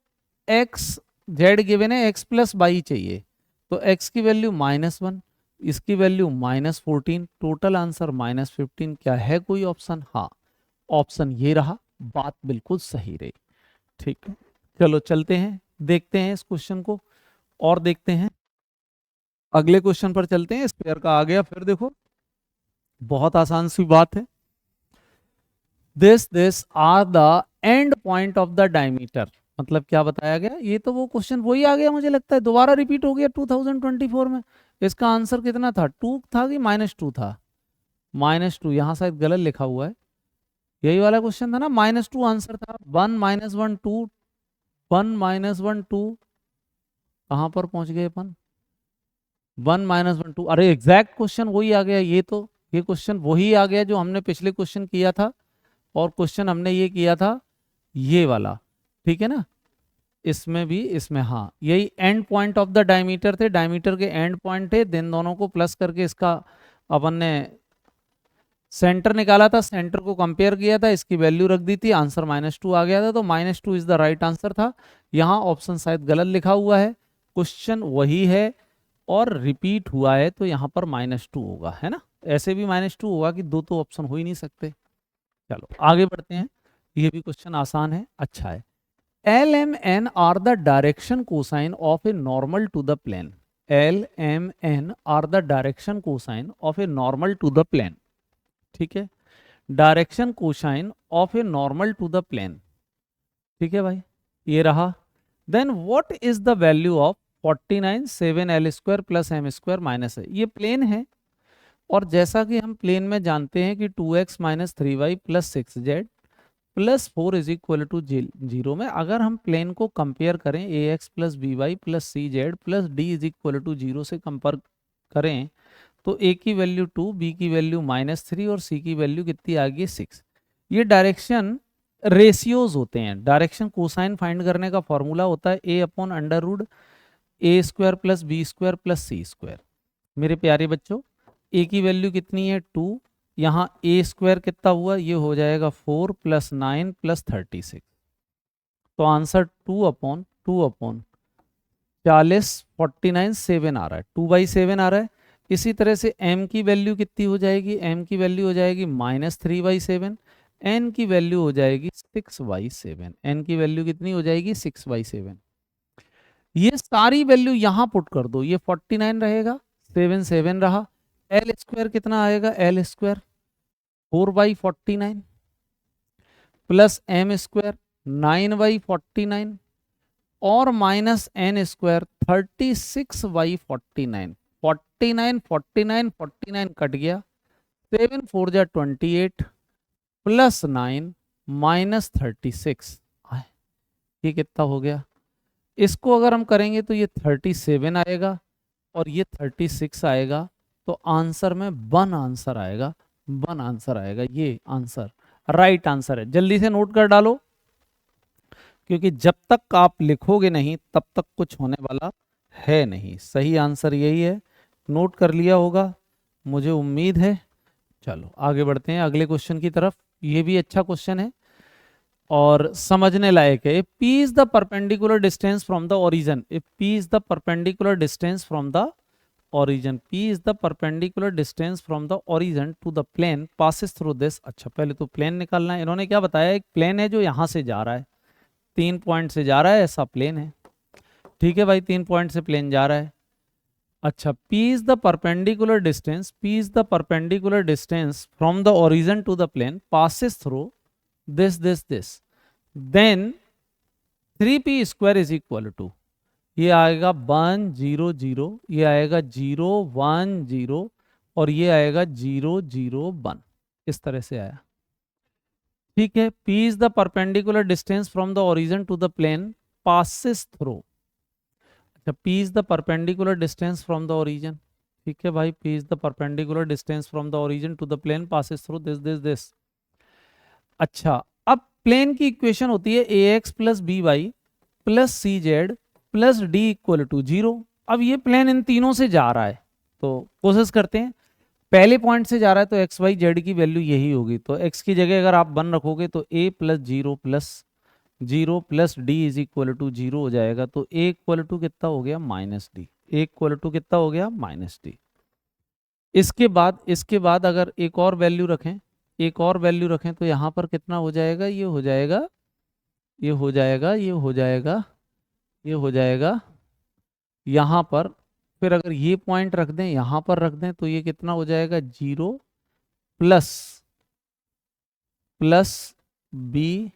x z given है, x plus y चाहिए, तो x की value -1, इसकी वैल्यू -14, टोटल आंसर -15। क्या है कोई ऑप्शन? हाँ, ऑप्शन ये रहा, बात बिल्कुल सही रही। ठीक है, चलो चलते हैं, देखते हैं इस क्वेश्चन को और देखते हैं, अगले क्वेश्चन पर चलते हैं। स्क्वायर का आ गया, फिर देखो बहुत आसान सी बात है। This are the end point of the diameter, मतलब क्या बताया गया? ये तो वो क्वेश्चन वही आ गया, मुझे लगता है दोबारा रिपीट हो गया 2024 में। इसका आंसर कितना था? 2 था कि -2 था? -2, यहाँ शायद गलत लिखा हुआ है, यही वाला क्वेश्चन था ना, -2 आंसर था। 1 -1 2, 1 -1 2, कहाँ पर पहुंच गए अपन? 1 -1 2, अरे एग्जैक्ट क्वेश्चन वही आ गया। ये तो ये क्वेश्चन वही आ गया जो हमने पिछले क्वेश्चन किया था, और क्वेश्चन हमने ये किया था ये वाला, ठीक है ना? इसमें भी, इसमें हाँ, यही and point of the diameter थे, डायमीटर के एंड पॉइंट थे, दिन दोनों को प्लस करके इसका अपन ने सेंटर निकाला था, सेंटर को कंपेयर किया था, इसकी वैल्यू रख दी थी, आंसर -2 आ गया था, तो -2 इज द राइट आंसर था। यहाँ ऑप्शन शायद गलत लिखा हुआ है, क्वेश्चन वही है और रिपीट हुआ है, तो यहाँ पर -2 होगा, है ना? ऐसे भी -2 होगा कि दो तो ऑप्शन हो ही नहीं सकते। चलो आगे बढ़ते हैं, ये भी क्वेश्चन आसान है, अच्छा है। L M N are the direction cosine of a normal to the plane. L M N are the direction cosine of a normal to the plane. ठीक है, direction cosine of a normal to the plane, ठीक है भाई, ये रहा। Then what is the value of 49 7l² + m² - है, ये plane है, और जैसा कि हम प्लेन में जानते हैं कि 2x - 3y + 6z + 4 = 0 में अगर हम प्लेन को कंपेयर करें ax + by + cz + d = 0 से कंपेयर करें, तो a की वैल्यू 2, b की वैल्यू -3 और c की वैल्यू कितनी आ गई? 6। ये डायरेक्शन रेशियोज होते हैं। डायरेक्शन कोसाइन फाइंड करने का फॉर्मूला होता है a/√a² + b² + c²। मेरे प्यारे बच्चों, a की वैल्यू कितनी है? 2, यहाँ a² कितना हुआ? ये हो जाएगा 4 + 9 + 36, तो आंसर 2/2/40 49 7 आ रहा है, 2/7 आ रहा है। इसी तरह से m की वैल्यू कितनी हो जाएगी? m की वैल्यू हो जाएगी -3/7, n की वैल्यू हो जाएगी 6/7, n की वैल्यू कितनी हो जाएगी? 6/7। ये सारी वैल्यू यहाँ पुट कर दो, ये 49 रहेगा, 7 7 रहा, l² कितना आएगा? l² 4/49 प्लस m² 9/49 और -n² 36/49। 49 49 49 कट गया, 7 4 जा 28 + 9 -36, ये कितना हो गया? इसको अगर हम करेंगे तो ये 37 आएगा और ये 36 आएगा, तो आंसर में 1 आंसर आएगा, 1 आंसर आएगा, ये आंसर राइट आंसर है। जल्दी से नोट कर डालो, क्योंकि जब तक आप लिखोगे नहीं तब तक कुछ होने वाला है नहीं। सही आंसर यही है, नोट कर लिया होगा मुझे उम्मीद है। चलो आगे बढ़ते हैं अगले क्वेश्चन की तरफ। ये भी अच्छा क्वेश्चन है और समझने लायक है। P is the perpendicular distance from the origin. If P is the perpendicular distance from the origin, P is the perpendicular distance from the origin to the plane passes through this. अच्छा पहले तो plane निकालना है। इन्होंने क्या बताया, एक plane है जो यहाँ से जा रहा है, 3 पॉइंट से जा रहा है, ऐसा प्लेन है। ठीक है भाई, 3 पॉइंट से प्लेन जा रहा है। अच्छा, P is the perpendicular distance, P is the perpendicular distance from the origin to the plane passes through this, then 3p square is equal to, ये आएगा 1 0 0, ये आएगा 0 1 0 और ये आएगा 0 0 1, इस तरह से आया। ठीक है, P is the perpendicular distance from the origin to the plane passes through। अच्छा, P is the perpendicular distance from the origin। ठीक है भाई, P is the perpendicular distance from the origin to the plane passes through this। अच्छा, अब plane की equation होती है ax plus b y plus c z plus d equal to 0। अब ये प्लेन इन तीनों से जा रहा है, तो कोशिश करते हैं। पहले पॉइंट से जा रहा है तो एक्स वाई जेड की वैल्यू यही होगी, तो एक्स की जगह अगर आप 1 रखोगे तो a plus 0 plus d is equal to 0 हो जाएगा। तो a इक्वल टू कितना हो गया, minus d. a equal to कितना हो गया, माइनस डी। इसके बाद अगर एक और वैल्यू रखें तो यहाँ पर कितना हो जाएगा, ये हो जाएगा, ये हो जाएगा, ये हो जाएगा, ये हो जाएगा यहाँ पर। फिर अगर ये पॉइंट रख दें, यहाँ पर रख दें, तो ये कितना हो जाएगा, 0 plus b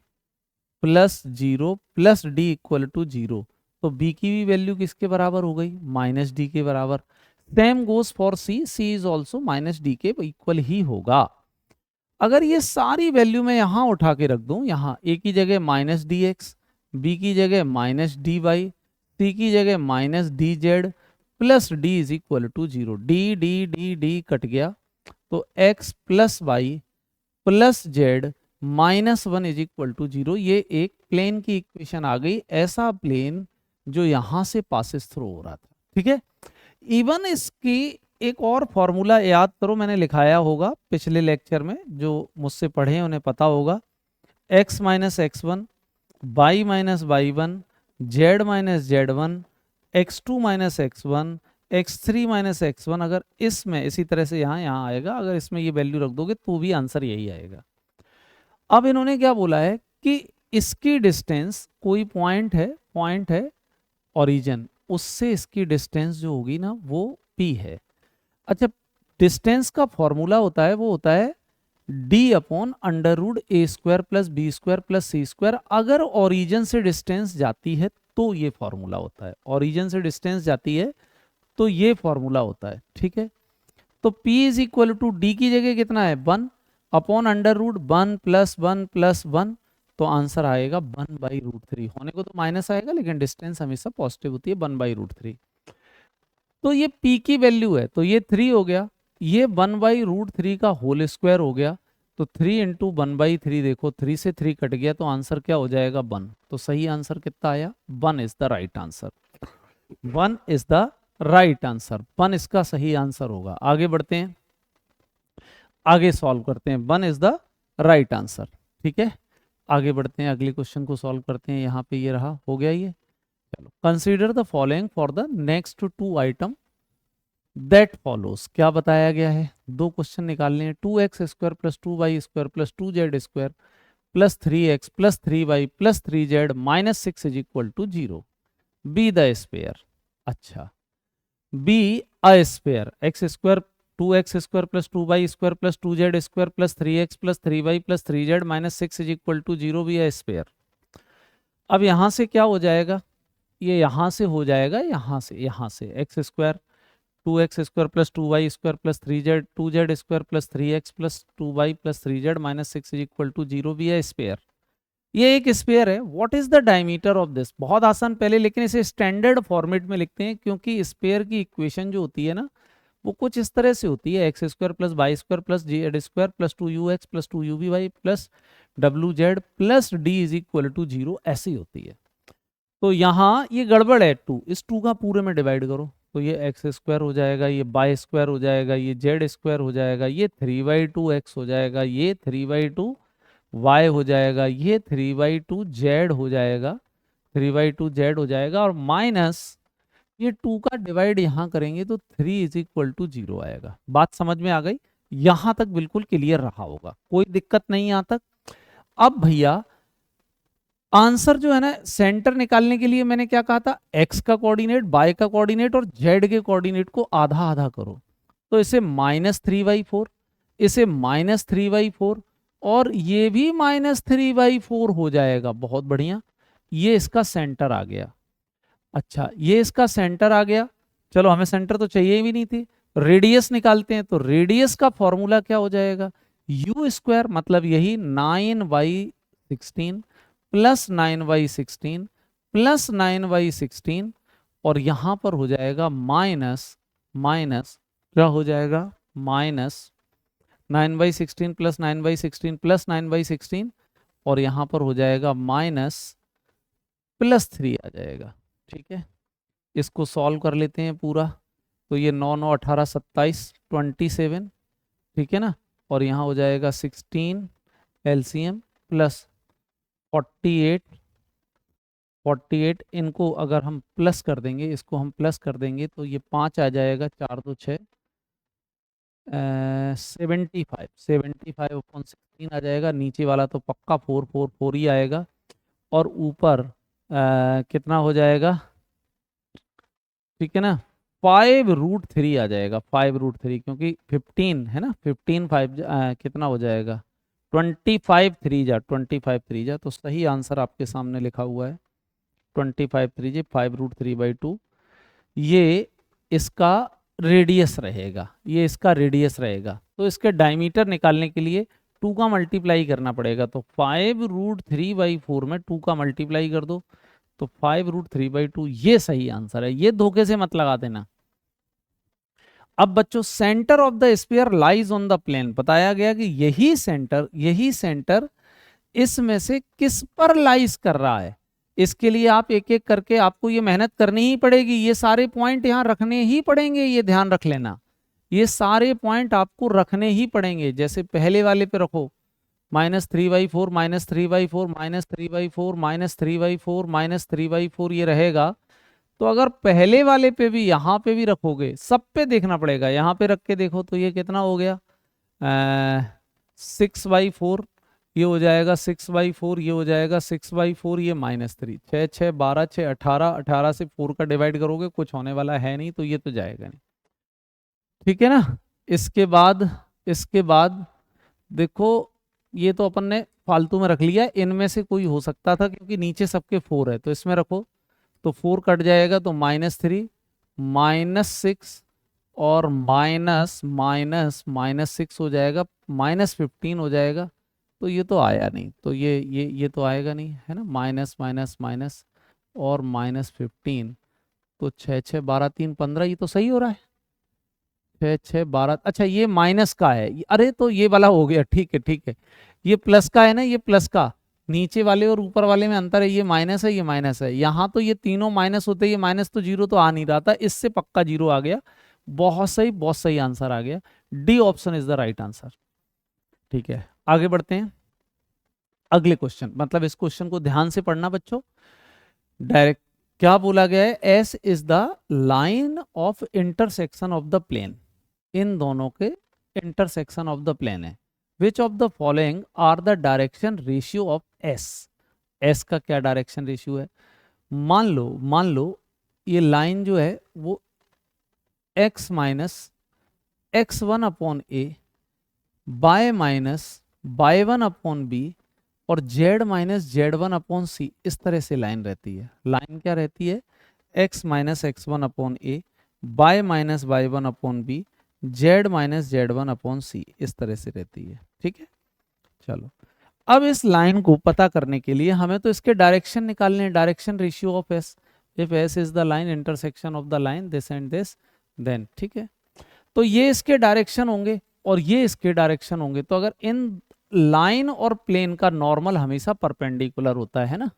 plus 0 plus d equal to 0। तो b की भी वैल्यू किसके बराबर हो गई, माइनस डी के बराबर। Same goes for c, c is also minus D के इक्वल ही होगा। अगर ये सारी वैल्यू मैं यहाँ उठा के रख दूं, यहाँ a की जगह माइनस डी एक्स, बी की जगह माइनस डी वाई, सी की जगह minus d z plus d is equal to 0। D d d d cut गया, तो x plus y plus z minus 1 is equal to 0। ये एक प्लेन की equation आ गई, ऐसा प्लेन जो यहां से पासिस थ्रू हो रहा था। ठीक है, इवन इसकी एक और फॉर्मूला याद करो, मैंने लिखाया होगा पिछले लेक्चर में, जो मुझसे पढ़े हैं उन्हें पता होगा। x minus x one, y minus y one, z minus z one, x2 minus x one, x3 minus x one. अगर इसमें इसी तरह से यहाँ आएगा, अगर इसमें ये वैल्यू रख दोगे तो भी आंसर यही आएगा। अब इन्होंने क्या बोला है कि इसकी डिस्टेंस, कोई पॉइंट है ओरिजिन, उससे इसकी डिस्टेंस जो होगी ना वो p है। अच्छा, डिस्टेंस का फॉर्मूला होता है, वो होता है d upon under root a square plus B square plus c square. अगर ओरिजिन से डिस्टेंस जाती है तो ये फॉर्मूला होता है, ओरिजिन से डिस्टेंस जाती है तो ये फॉर्मूला होता है। ठीक है, तो p is equal to d की जगह कितना है, 1 upon under root 1 plus 1 plus 1, तो आंसर आएगा 1 बाई रूट 3। होने को तो माइनस आएगा, लेकिन डिस्टेंस हमेशा पॉजिटिव होती है, 1 बाई रूट 3। तो ये p की वैल्यू है, तो ये 3 हो गया, ये 1 बाई रूट 3 का होल स्क्वायर हो गया। तो 3 इंटू 1 बाई 3, देखो 3 से 3 कट गया, तो आंसर क्या हो जाएगा, 1। तो सही आंसर कितना आया, 1 is the right answer. 1 is the right answer, 1 इसका सही आंसर होगा। आगे बढ़ते हैं, आगे सॉल्व करते हैं। 1 इज द राइट आंसर। ठीक है, आगे बढ़ते हैं, अगले क्वेश्चन को सॉल्व करते हैं। यहाँ पे ये रहा, हो गया ये। चलो, consider the following for the next 2 item that follows. क्या बताया गया है, 2 क्वेश्चन निकालने हैं। 2x square plus 2y square plus 2z square plus 3x plus 3y plus 3z minus 6 is equal to 0। Be the square. अच्छा, be a square, x square 2x square plus 2y square plus 2z square plus 3x plus 3y plus 3z minus 6 is equal to 0 B a square. अब यहाँ से क्या हो जाएगा, ये यहाँ से हो जाएगा, यहाँ से x square 2x square plus 2y square plus 2z square plus 3x plus 2y plus 3z minus 6 is equal to 0 भी है स्क्वायर। ये एक स्क्वायर है। What is the diameter of this, बहुत आसान पहले, लेकिन इसे स्टैंडर्ड फॉर्मेट में लिखते हैं, क्योंकि स्क्वायर की इक्वेशन जो होती है ना, वो कुछ इस तरह से होती है, x square plus y square plus z square plus 2ux plus 2uby plus wz plus d is equal to 0, ऐसी होती है। तो यहाँ ये गड़बड़ है, 2, इस 2 का पूरे में डिवाइड करो, तो ये एक्स स्क्वायर हो जाएगा, ये वाई स्क्वायर हो जाएगा, ये जेड स्क्वायर हो जाएगा, ये 3/2 एक्स हो जाएगा, ये 3/2 वाई हो जाएगा, ये 3/2 जेड हो जाएगा, 3/2 जेड हो जाएगा, और माइनस ये 2 का डिवाइड यहाँ करेंगे तो 3 = 0 आएगा। बात समझ में आ गई? यहां तक बिल्कुल क्लियर रहा होगा, कोई दिक्कत नहीं यहाँ तक। अब भैया आंसर जो है ना, सेंटर निकालने के लिए मैंने क्या कहा था, एक्स का कोऑर्डिनेट, वाई का कोऑर्डिनेट और जेड के कोऑर्डिनेट को आधा आधा करो। तो इसे -3/4, इसे -3/4, और ये भी -3/4 हो जाएगा। बहुत बढ़िया, ये इसका सेंटर आ गया। अच्छा, ये इसका सेंटर आ गया। चलो, हमें सेंटर तो चाहिए भी नहीं थी, रेडियस निकालते हैं। तो रेडियस का फॉर्मूला क्या हो जाएगा, यू स्क्वायर, मतलब यही 9/16 प्लस 9/16 प्लस 9/16, और यहां पर हो जाएगा माइनस माइनस, क्या हो जाएगा, माइनस 9/16 प्लस 9/16 प्लस 9/16, और यहां पर हो जाएगा माइनस +3 आ जाएगा। ठीक है, इसको सॉल्व कर लेते हैं पूरा। तो ये 9 9 18 27 27, ठीक है ना, और यहाँ हो जाएगा 16 LCM प्लस 48, इनको अगर हम प्लस कर देंगे, इसको हम प्लस कर देंगे तो ये 5 आ जाएगा, 4 2 6, 75/16 आ जाएगा। नीचे वाला तो पक्का 4 4 4 ही आएगा, और ऊपर कितना हो जाएगा, ठीक है ना, 5√3 आ जाएगा, 5√3, क्योंकि 15 है ना, 15 5 कितना हो जाएगा, 25 3 जा, तो सही आंसर आपके सामने लिखा हुआ है 25 3 5√3/2। ये इसका रेडियस रहेगा, ये इसका रेडियस रहेगा। तो इसके डायमीटर निकालने के लिए 2 का मल्टीप्लाई करना पड़ेगा। तो 5√3/4 में 2 का मल्टीप्लाई कर दो, तो 5√3/2 ये सही आंसर है। ये धोखे से मत लगा देना। अब बच्चों, centre of the sphere lies on the plane, बताया गया कि यही सेंटर इसमें से किस पर लाइज कर रहा है। इसके लिए आप एक एक करके आपको ये मेहनत करनी ही पड़ेगी, ये सारे पॉइंट यहां रखने ही पड़ेंगे, ये ध्यान रख लेना, ये सारे पॉइंट आपको रखने ही पड़ेंगे। जैसे पहले वाले पे रखो, -3/4 -3/4 -3/4 -3/4 -3/4 ये रहेगा। तो अगर पहले वाले पे भी यहाँ पे भी रखोगे, सब पे देखना पड़ेगा, यहाँ पे रख के देखो तो ये कितना हो गया, 6/4, ये हो जाएगा 6/4, ये हो जाएगा 6/4, ये -3, 6 6 12 6 18, 18 से 4 का डिवाइड करोगे कुछ होने वाला है नहीं, तो ये तो जाएगा नहीं। ठीक है ना। इसके बाद देखो, ये तो अपन ने फालतू में रख लिया, इनमें से कोई हो सकता था क्योंकि नीचे सबके 4 है, तो इसमें रखो, तो 4 कट जाएगा, तो -3 -6 और -6 हो जाएगा, -15 हो जाएगा। तो ये तो आया नहीं, तो ये तो आएगा नहीं, है ना, माइनस माइनस माइनस और -15, तो 6 6 12 3 15, ये तो सही हो रहा है, 6 6 12। अच्छा, ये माइनस का है, अरे तो ये वाला हो गया, ठीक है ठीक है, ये प्लस का है ना, ये प्लस का, नीचे वाले और ऊपर वाले में अंतर है, ये माइनस है, ये माइनस है। यहाँ तो ये तीनों माइनस होते, ये माइनस, तो जीरो तो आ नहीं रहा था, इससे पक्का जीरो आ गया। बहुत सही आंसर आ गया, D option is the right answer. ठीक है, आगे बढ़ते हैं अगले क्वेश्चन, मतलब इस क्वेश्चन को ध्यान से पढ़ना बच्चों। डायरेक्ट क्या बोला गया है, S is the line of intersection of the plane, इन दोनों के इंटरसेक्शन ऑफ द प्लेन है। Which of the following are the direction ratio of S, S का क्या डायरेक्शन रेशियो है। मान लो ये लाइन जो है वो x - x1/a y-y1/b और z - z1/c, इस तरह से लाइन रहती है। लाइन क्या रहती है, x - x1/a y - y1/b z - z1/c, इस तरह से रहती है। ठीक है, चलो अब इस लाइन को पता करने के लिए हमें तो इसके डायरेक्शन निकालने हैं, direction ratio of S. If S is the line intersection of the line this and this, then ठीक है, तो ये इसके डायरेक्शन होंगे और ये इसके डायरेक्शन होंगे। तो अगर इन लाइन और प्लेन का नॉर्मल हमेशा परपेंडिकुलर होता है ना,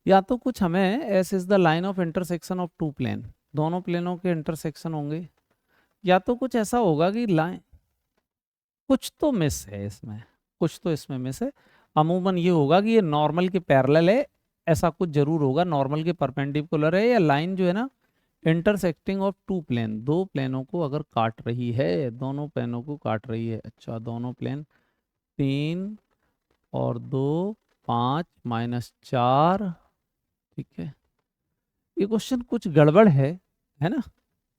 या तो कुछ हमें S is the line of intersection of two plane, दोनों प्लेनों के इंटरसेक्शन होंगे, या तो कुछ ऐसा होगा कि लाइन, कुछ तो मिस है इसमें, कुछ तो इसमें मिस है। अमूमन ये होगा कि ये नॉर्मल के पैरेलल है, ऐसा कुछ जरूर होगा, नॉर्मल के परपेंडिकुलर है, या लाइन जो है ना इंटरसेक्टिंग ऑफ टू प्लेन, दो प्लेनों को अगर काट रही है, दोनों प्लेनों को काट रही है। अच्छा, दोनों प्लेन 3 और 2, 5 -4, ठीक है। ये क्वेश्चन कुछ गड़बड़ है ना,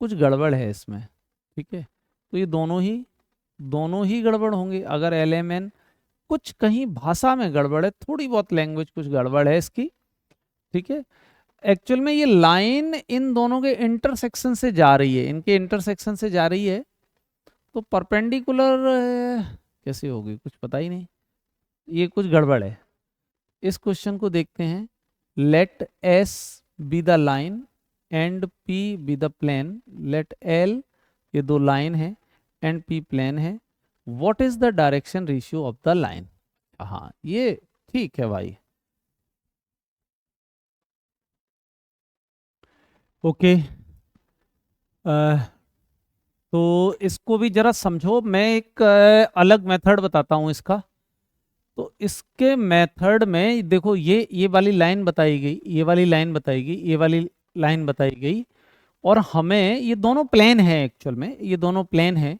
कुछ गड़बड़ है इसमें, ठीक है। तो ये दोनों ही गड़बड़ होंगे। अगर LMN कुछ कहीं भाषा में गड़बड़ है, थोड़ी बहुत लैंग्वेज कुछ गड़बड़ है इसकी, ठीक है। एक्चुअल में ये लाइन इन दोनों के इंटरसेक्शन से जा रही है, इनके इंटरसेक्शन से जा रही है, तो परपेंडिकुलर कैसे होगी कुछ पता ही नहीं, ये कुछ गड़बड़ है। इस क्वेश्चन को देखते हैं। Let S be the line and P be the plane, let L, ये दो लाइन है, एंड P प्लेन है, what is the direction ratio of the line. हाँ, ये ठीक है भाई, ओके। तो इसको भी जरा समझो, मैं एक अलग मेथड बताता हूँ इसका। तो इसके मेथड में देखो, ये वाली लाइन बताई गई, ये वाली लाइन बताई गई, ये वाली लाइन बताई गई, और हमें ये दोनों प्लेन है, एक्चुअल में ये दोनों प्लेन है,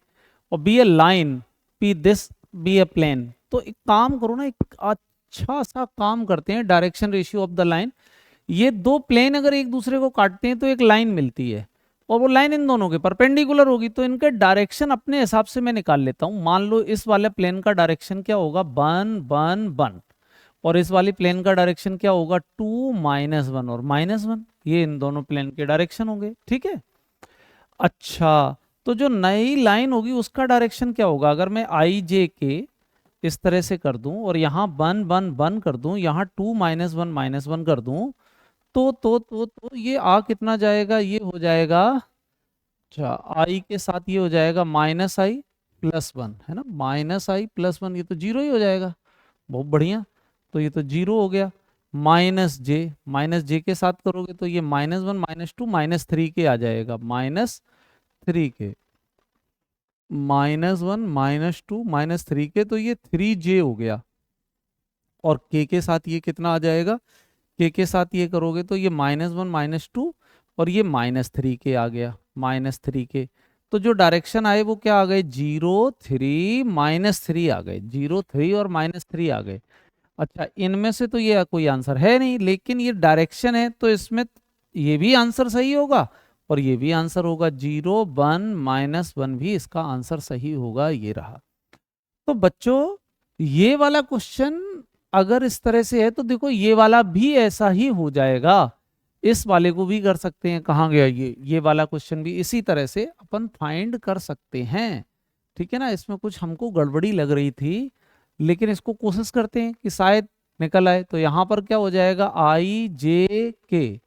और be a line P this be a plane. तो एक काम करो ना, एक अच्छा सा काम करते हैं, direction ratio of the line. ये दो प्लेन अगर एक दूसरे को काटते हैं तो एक लाइन मिलती है, और वो लाइन इन दोनों के परपेंडिकुलर होगी, तो इनके डायरेक्शन अपने हिसाब से मैं निकाल लेता हूं। मान लो इस वाले प्लेन का डायरेक्शन क्या होगा, 1 1 1, और इस वाली प्लेन का डायरेक्शन क्या होगा, 2 -1 और -1। ये इन दोनों प्लेन के डायरेक्शन होंगे, ठीक है। अच्छा, तो जो नई लाइन होगी उसका डायरेक्शन क्या होगा, अगर मैं IJ के इस तरह से कर दूं, और यहाँ 1 1 1 कर दूं, यहाँ 2 -1 -1 कर दूं, तो ये कितना जाएगा, ये हो जाएगा, अच्छा I के साथ ये हो जाएगा -I+1, है ना, -I+1, ये तो जीरो ही हो जाएगा, बहुत बढ़िया। तो ये तो जीरो हो गया। -J के साथ करोगे तो ये -1 -2 -3 के आ जाएगा, -3 के, -1 -2 -3 के, तो ये 3J हो गया। और के साथ ये कितना आ जाएगा, के साथ ये करोगे तो ये -1 -2 और ये -3 के आ गया, -3 के। तो जो डायरेक्शन आए वो क्या आ गए, 0 3 -3 आ गए, 0 3 और -3 आ गए। अच्छा, इनमें से तो ये कोई आंसर है नहीं, लेकिन ये डायरेक्शन है, तो इसमें ये भी आंसर सही होगा और ये भी आंसर होगा, 0 1 -1 भी इसका आंसर सही होगा, ये रहा। तो बच्चों, ये वाला क्वेश्चन अगर इस तरह से है तो देखो ये वाला भी ऐसा ही हो जाएगा, इस वाले को भी कर सकते हैं। कहाँ गया ये वाला क्वेश्चन भी इसी तरह से अपन फाइंड कर सकते हैं, ठीक है ना। इसमें कुछ हमको गड़बड़ी लग रही थी, लेकिन इसको कोशिश करते हैं कि शायद निकल आए। तो यहाँ पर क्या हो जाएगा, IJ K,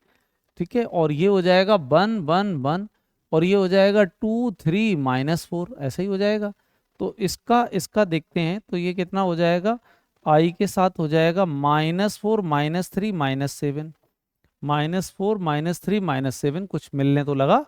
ठीक है, और ये हो जाएगा 1 1 1, और ये हो जाएगा 2 3 -4, ऐसा ही हो जाएगा। तो इसका इसका देखते हैं, तो ये कितना हो जाएगा, I के साथ हो जाएगा -4 -3 -7, -4 -3 -7, कुछ मिलने तो लगा,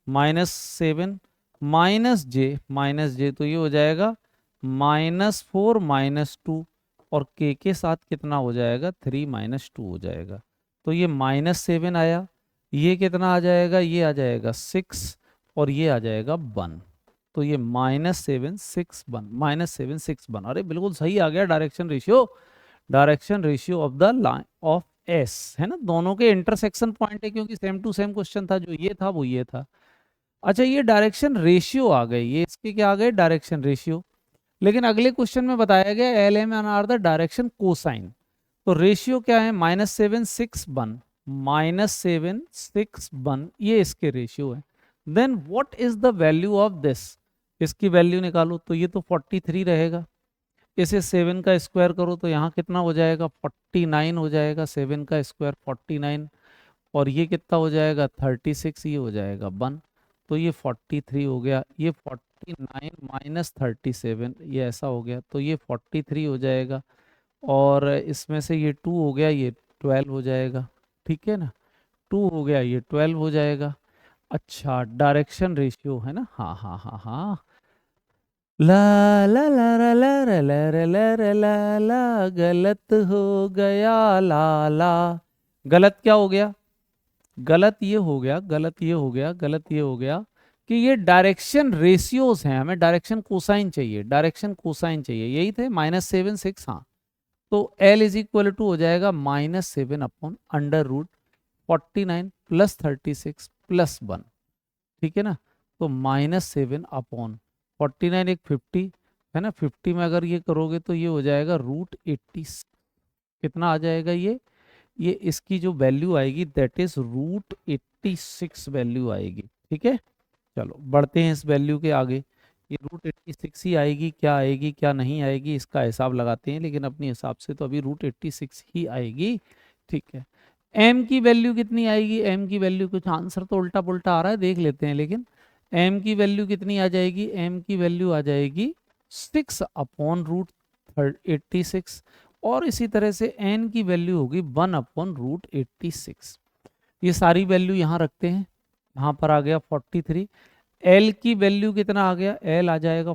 -7 -J, तो ये हो जाएगा -4 -2, और के साथ कितना हो जाएगा, 3 -2 हो जाएगा। तो ये -7 आया, ये कितना आ जाएगा, ये आ जाएगा 6, और ये आ जाएगा 1। तो ये -7 6 1, -7 6 1, अरे बिल्कुल सही आ गया direction ratio of the line of S, है ना। दोनों के इंटरसेक्शन पॉइंट है, क्योंकि सेम टू सेम क्वेश्चन था, जो ये था वो ये था। अच्छा, ये डायरेक्शन रेशियो आ गए, ये इसके क्या आ गए, डायरेक्शन रेशियो। लेकिन अगले क्वेश्चन में बताया गया LMNR द डायरेक्शन कोसाइन। तो रेशियो क्या है, -7 6 1, -7 6 1, ये इसके रेशियो है। Then what is the value of this, इसकी वैल्यू निकालो। तो ये तो 43 रहेगा, इसे 7 का स्क्वायर करो तो यहाँ कितना हो जाएगा, 49 हो जाएगा, 7 का स्क्वायर 49, और ये कितना हो जाएगा 36, ये हो जाएगा 1। तो ये 43 हो गया, ये 49 -37, ये ऐसा हो गया, तो ये 43 हो जाएगा, और इसमें से ये 2 हो गया, ये 12 हो जाएगा, ठीक है ना, 2 हो गया, ये 12 हो जाएगा। अच्छा, डायरेक्शन रेशियो है ना, हाँ हाँ हाँ हाँ। ला ला ला ला ला ला ला ला ला ला ला ला, गलत हो गया ला ला। गलत क्या हो गया? गलत ये हो गया, गलत ये हो गया, गलत ये हो गया कि ये डायरेक्शन रेशियोज हैं, हमें डायरेक्शन कोसाइन चाहिए, डायरेक्शन कोसाइन चाहिए, यही थे -7 6। हाँ, तो L इज इक्वल टू हो जाएगा -7 upon under root 49 plus 36 plus 1। ठीक है ना, तो -7 अपॉन 49, एक 50 है ना, 50 में अगर ये करोगे तो ये हो जाएगा √80। कितना आ जाएगा ये इसकी जो वैल्यू आएगी दैट इज √86 वैल्यू आएगी। ठीक है, चलो बढ़ते हैं इस वैल्यू के आगे। ये √86 ही आएगी, क्या आएगी क्या नहीं आएगी इसका हिसाब लगाते हैं, लेकिन अपने हिसाब से तो अभी √86 ही आएगी। ठीक है, m की वैल्यू कितनी आएगी? m की वैल्यू, कुछ आंसर तो उल्टा पुल्टा आ रहा है, देख लेते हैं, लेकिन m की वैल्यू कितनी आ जाएगी? m की वैल्यू आ जाएगी 6 अपॉन √86, और इसी तरह से n की वैल्यू होगी 1 अपॉन √86। ये सारी वैल्यू यहाँ रखते हैं, यहाँ पर आ गया 43। L की वैल्यू कितना आ गया? L आ जाएगा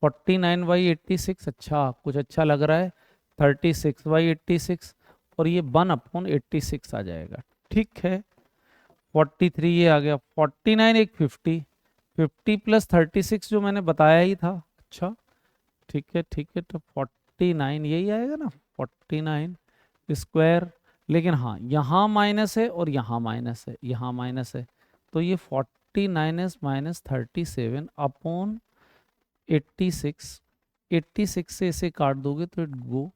49/86। अच्छा, कुछ अच्छा लग रहा है, 36/86, और ये 1 अपॉन 86 आ जाएगा। ठीक है, 43 ये आ गया, 49 एक 50, 50 प्लस 36 जो मैंने बताया ही था। अच्छा, ठीक है ठीक है, तो 49 यही आएगा ना, 49 स्क्वायर। लेकिन हाँ, यहाँ माइनस है और यहाँ माइनस है, यहाँ माइनस है, तो ये 49 माइनस 37 अपॉन 86। 86 से इसे काट दोगे तो इट गो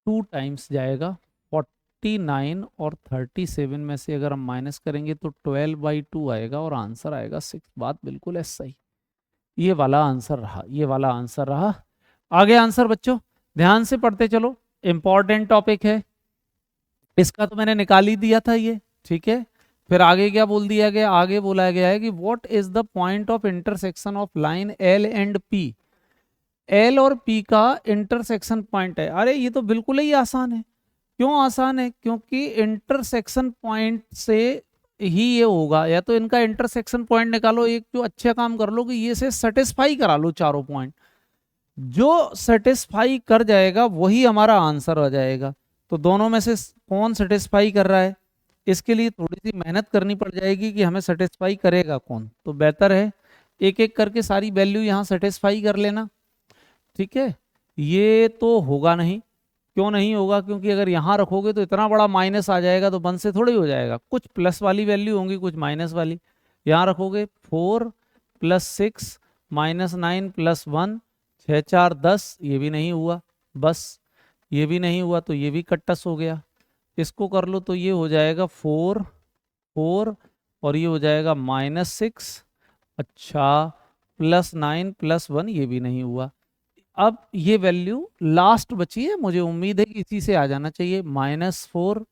2 टाइम्स जाएगा। 49 और 37 में से अगर हम माइनस करेंगे तो 12/2 आएगा, और आंसर आएगा 6। बात बिल्कुल ऐसा ही, ये वाला आंसर रहा, ये वाला आंसर रहा। आगे आंसर बच्चों ध्यान से पढ़ते चलो, इंपॉर्टेंट टॉपिक है, इसका तो मैंने निकाल ही दिया था ये। ठीक है, फिर आगे क्या बोल दिया गया? आगे बोला गया है कि what is the point of intersection of line L and P. L और पी का इंटरसेक्शन पॉइंट है। अरे ये तो बिल्कुल ही आसान है। क्यों आसान है? क्योंकि इंटरसेक्शन पॉइंट से ही ये होगा, या तो इनका इंटरसेक्शन पॉइंट निकालो, एक जो अच्छा काम कर लो कि ये से सेटिस्फाई करा लो चारों पॉइंट, जो सेटिस्फाई कर जाएगा वही हमारा आंसर हो जाएगा। तो दोनों में से कौन सेटिस्फाई कर रहा है, इसके लिए थोड़ी सी मेहनत करनी पड़ जाएगी कि हमें सेटिस्फाई करेगा कौन। तो बेहतर है एक एक करके सारी वैल्यू यहाँ सेटिस्फाई कर लेना। ठीक है, ये तो होगा नहीं। क्यों नहीं होगा? क्योंकि अगर यहाँ रखोगे तो इतना बड़ा माइनस आ जाएगा, तो 1 से थोड़ी हो जाएगा, कुछ प्लस वाली वैल्यू होंगी कुछ माइनस वाली। यहाँ रखोगे 4 + 6 -9 + 1 6 4 10, ये भी नहीं हुआ, बस ये भी नहीं हुआ, तो ये भी कट्टस हो गया। इसको कर लो तो ये हो जाएगा 4 4, और ये हो जाएगा -6। अच्छा, +9 + 1, ये भी नहीं हुआ। अब ये वैल्यू लास्ट बची है, मुझे उम्मीद है कि इसी से आ जाना चाहिए। -4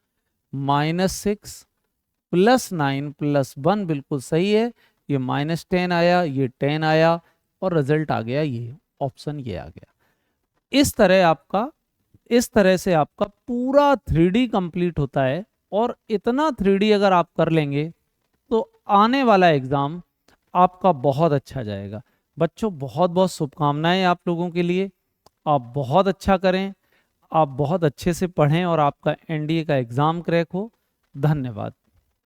-6 +9 + 1 बिल्कुल सही है। ये -10 आया, ये 10 आया, और रिजल्ट आ गया ये, ऑप्शन ये आ गया। इस तरह से आपका पूरा 3D कंप्लीट होता है। और इतना 3D अगर आप कर लेंगे तो आने वाला एग्जाम आपका बहुत अच्छा जाएगा। बच्चों बहुत बहुत शुभकामनाएं आप लोगों के लिए, आप बहुत अच्छा करें, आप बहुत अच्छे से पढ़ें, और आपका NDA का एग्ज़ाम क्रैक हो। धन्यवाद।